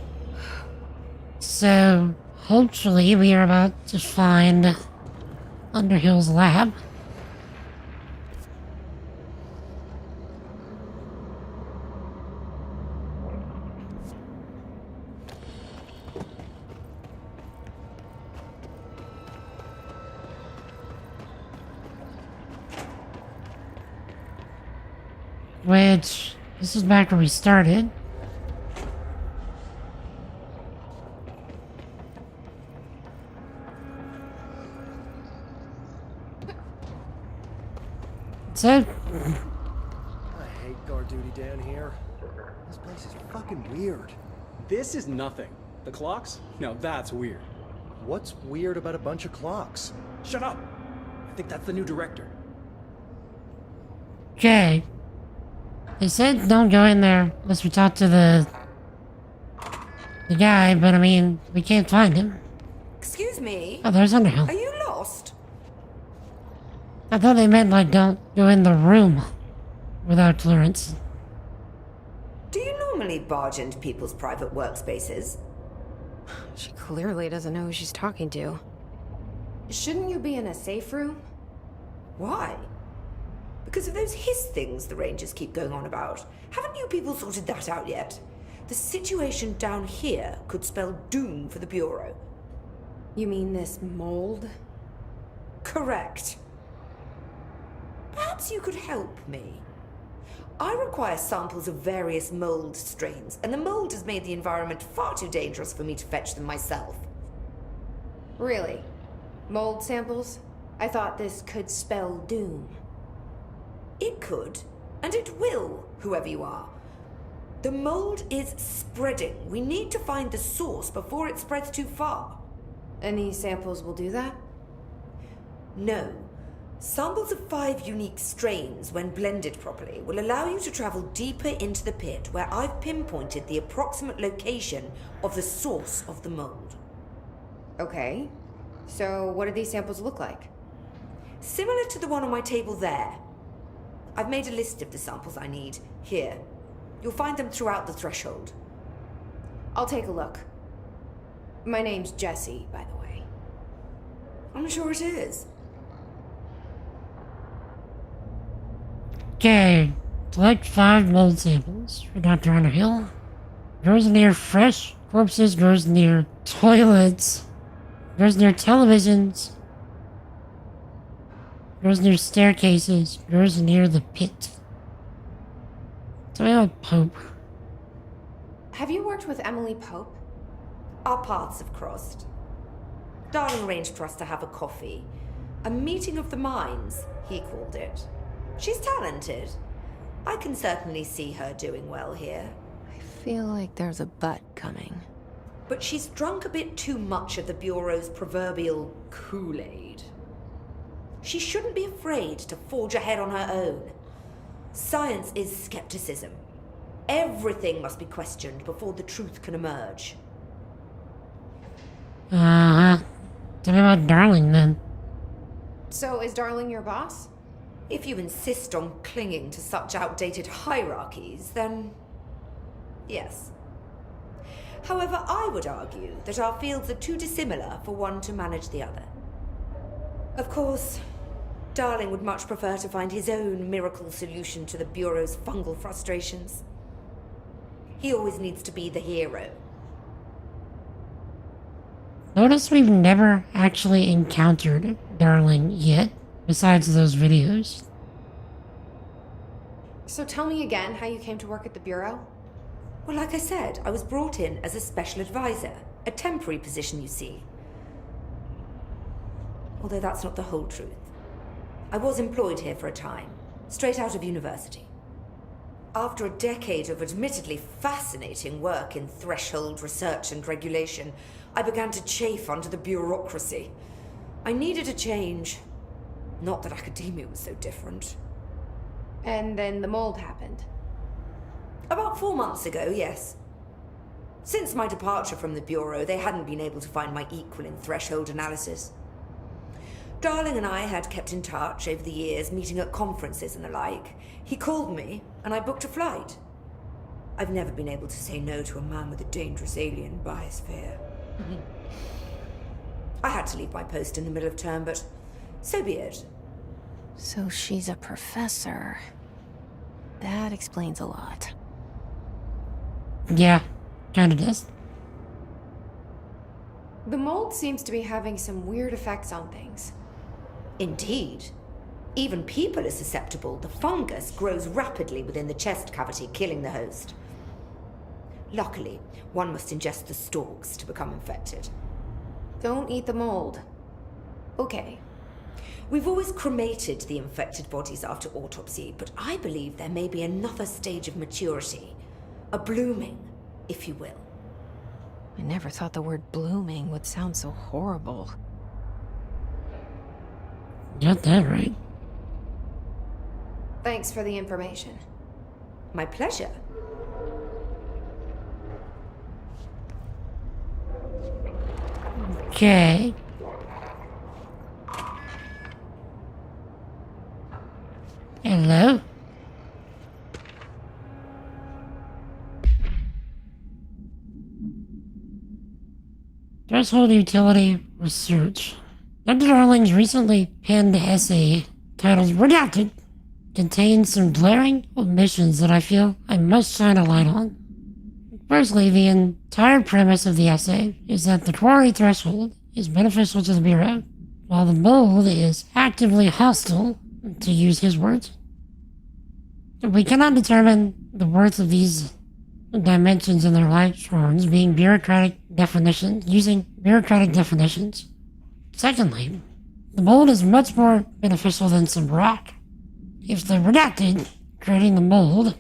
So, hopefully we are about to find Underhill's lab. Which, this is back where we started. So, I hate guard duty down here. This place is fucking weird. This is nothing. The clocks? No, that's weird. What's weird about a bunch of clocks? Shut up! I think that's the new director. okay. They said don't go in there unless we talk to the guy, but I mean, we can't find him. Excuse me? Oh, there's Underhill. Are you lost? I thought they meant like don't go in the room without clearance. Do you normally barge into people's private workspaces? She clearly doesn't know who she's talking to. Shouldn't you be in a safe room? Why? Because of those hiss things the Rangers keep going on about. Haven't you people sorted that out yet? The situation down here could spell doom for the Bureau. You mean this mold? Correct. Perhaps you could help me. I require samples of various mold strains, and the mold has made the environment far too dangerous for me to fetch them myself. Really? Mold samples? I thought this could spell doom. It could, and it will, whoever you are. The mold is spreading. We need to find the source before it spreads too far. And these samples will do that? No. Samples of 5 unique strains, when blended properly, will allow you to travel deeper into the pit, where I've pinpointed the approximate location of the source of the mold. Okay. So what do these samples look like? Similar to the one on my table there. I've made a list of the samples I need. Here. You'll find them throughout the threshold. I'll take a look. My name's Jessie, by the way. I'm sure it is. Okay, collect 5 mold samples for Dr. Underhill. Goes near fresh corpses, goes near toilets, goes near televisions, goes near staircases, goes near the pit. Tell me about Pope. Have you worked with Emily Pope? Our paths have crossed. Darling arranged for us to have a coffee. A meeting of the minds, he called it. She's talented. I can certainly see her doing well here. I feel like there's a but coming. But she's drunk a bit too much of the Bureau's proverbial Kool-Aid. She shouldn't be afraid to forge ahead on her own. Science is skepticism. Everything must be questioned before the truth can emerge. Tell me about Darling then. So is Darling your boss? If you insist on clinging to such outdated hierarchies, then yes. However, I would argue that our fields are too dissimilar for one to manage the other. Of course, Darling would much prefer to find his own miracle solution to the Bureau's fungal frustrations. He always needs to be the hero. Notice we've never actually encountered Darling yet, besides those videos. So tell me again how you came to work at the Bureau? Well, like I said, I was brought in as a special advisor. A temporary position, you see. Although that's not the whole truth. I was employed here for a time, straight out of university. After a decade of admittedly fascinating work in threshold research and regulation, I began to chafe under the bureaucracy. I needed a change. Not that academia was so different. And then the mold happened. About 4 months ago, yes. Since my departure from the Bureau, they hadn't been able to find my equal in threshold analysis. Darling and I had kept in touch over the years, meeting at conferences and the like. He called me, and I booked a flight. I've never been able to say no to a man with a dangerous alien biosphere. I had to leave my post in the middle of term, but so be it. So she's a professor. That explains a lot. Yeah, kinda does. The mold seems to be having some weird effects on things. Indeed. Even people are susceptible. The fungus grows rapidly within the chest cavity, killing the host. Luckily, one must ingest the stalks to become infected. Don't eat the mold. Okay. We've always cremated the infected bodies after autopsy, but I believe there may be another stage of maturity. A blooming, if you will. I never thought the word blooming would sound so horrible. Got that right. Thanks for the information. My pleasure. Okay. Hello? Threshold Utility Research. Dr. Darling's recently penned essay titled Redacted contains some glaring omissions that I feel I must shine a light on. Firstly, the entire premise of the essay is that the quarry threshold is beneficial to the Bureau, while the mold is actively hostile, to use his words. We cannot determine the worth of these dimensions in their life forms using bureaucratic definitions. Secondly, the mold is much more beneficial than some rock. If the redacted, creating the mold,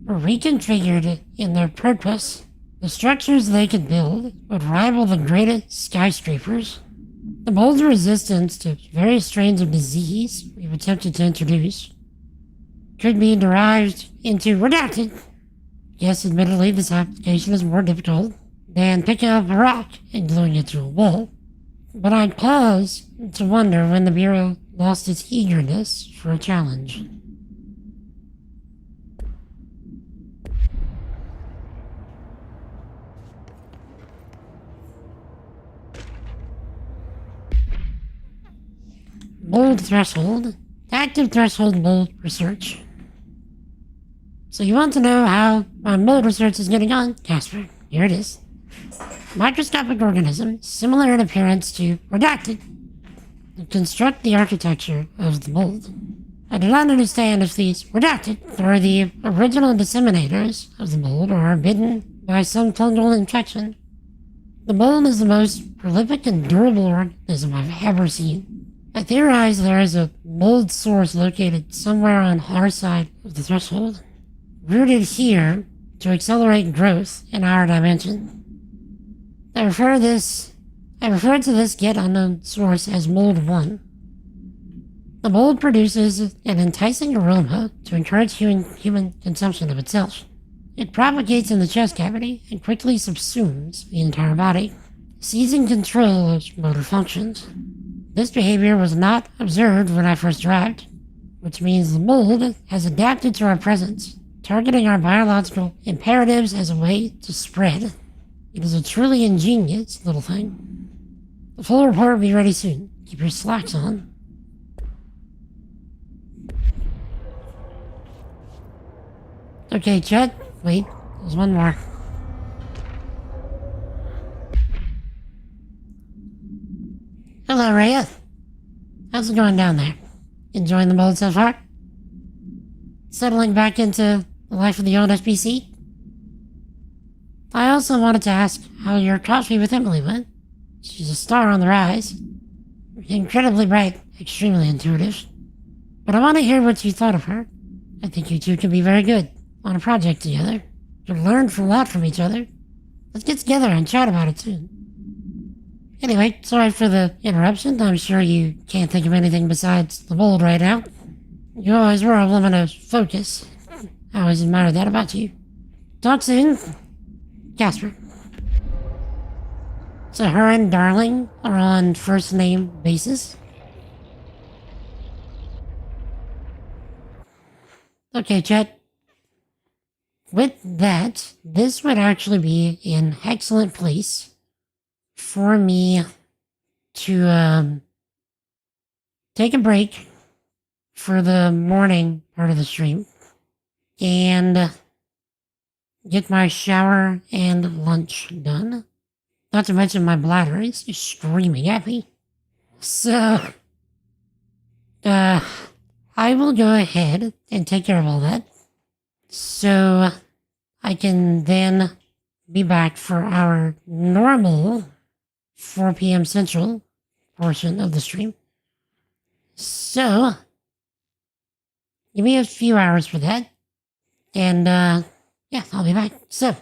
were reconfigured in their purpose, the structures they could build would rival the greatest skyscrapers. The mold's resistance to various strains of disease we've attempted to introduce could be derived into redacted. Yes, admittedly, this application is more difficult than picking up a rock and gluing it to a wall. But I'd pause to wonder when the Bureau lost its eagerness for a challenge. Mold threshold. Active threshold mold research. So you want to know how my mold research is getting on, Casper? Here it is. Microscopic organism, similar in appearance to redacted, construct the architecture of the mold. I do not understand if these redacted are the original disseminators of the mold or are bitten by some fungal infection. The mold is the most prolific and durable organism I've ever seen. I theorize there is a mold source located somewhere on our side of the threshold, rooted here to accelerate growth in our dimension. I refer to this yet unknown source as Mold 1. The mold produces an enticing aroma to encourage human consumption of itself. It propagates in the chest cavity and quickly subsumes the entire body, seizing control of motor functions. This behavior was not observed when I first arrived, which means the mold has adapted to our presence, targeting our biological imperatives as a way to spread. It is a truly ingenious little thing. The full report will be ready soon. Keep your slacks on. Okay, Chet, wait, there's one more. Hello, Rhea. How's it going down there? Enjoying the mold so far? Settling back into the life of the old SBC? I also wanted to ask how your coffee with Emily went. She's a star on the rise. Incredibly bright, extremely intuitive. But I want to hear what you thought of her. I think you two can be very good on a project together. You'll learn a lot from each other. Let's get together and chat about it soon. Anyway, sorry for the interruption. I'm sure you can't think of anything besides the mold right now. You always were a woman of focus. I always admired that about you. Talk soon. Casper. So her and Darling are on first name basis. Okay, Chet. With that, this would actually be an excellent place for me to take a break for the morning part of the stream and get my shower and lunch done. Not to mention my bladder is screaming at me. So, I will go ahead and take care of all that. So, I can then be back for our normal 4 p.m. Central portion of the stream. So, give me a few hours for that. And, yeah, I'll be back. So,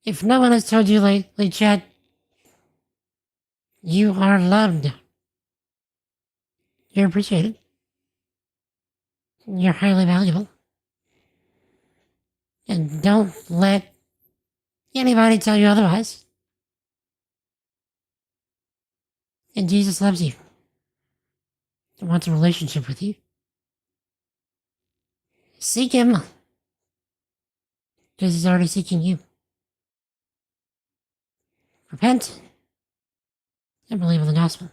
if no one has told you lately, Chad, you are loved. You're appreciated. You're highly valuable. And don't let anybody tell you otherwise. And Jesus loves you. He wants a relationship with you. Seek him. Because he's already seeking you. Repent and believe in the gospel.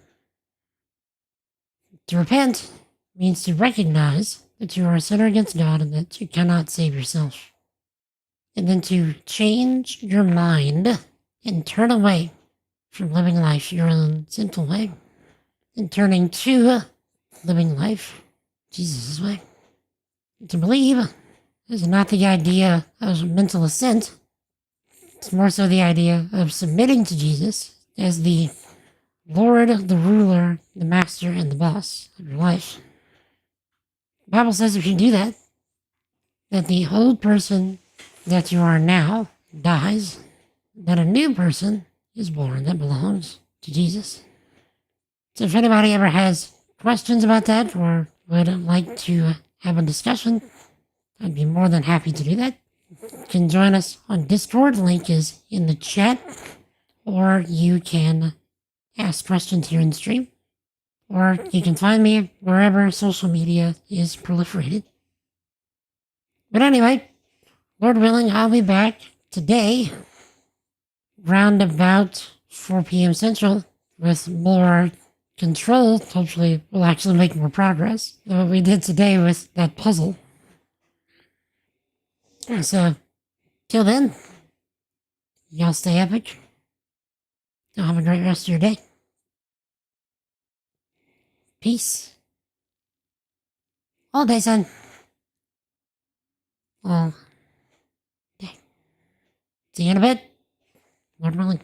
To repent means to recognize that you are a sinner against God and that you cannot save yourself. And then to change your mind and turn away from living life your own sinful way and turning to living life Jesus' way. To believe is not the idea of mental assent. It's more so the idea of submitting to Jesus as the Lord, the ruler, the master, and the boss of your life. The Bible says if you do that, that the old person that you are now dies, that a new person is born that belongs to Jesus. So if anybody ever has questions about that or would like to have a discussion, I'd be more than happy to do that. You can join us on Discord. Link is in the chat. Or you can ask questions here in the stream. or you can find me wherever social media is proliferated. But anyway, Lord willing, I'll be back today, round about 4 p.m. Central, with more Control. Hopefully, we'll actually make more progress than what we did today with that puzzle. So, till then, y'all stay epic. Y'all have a great rest of your day. Peace. All day, son. All day. See you in a bit. Lord willing.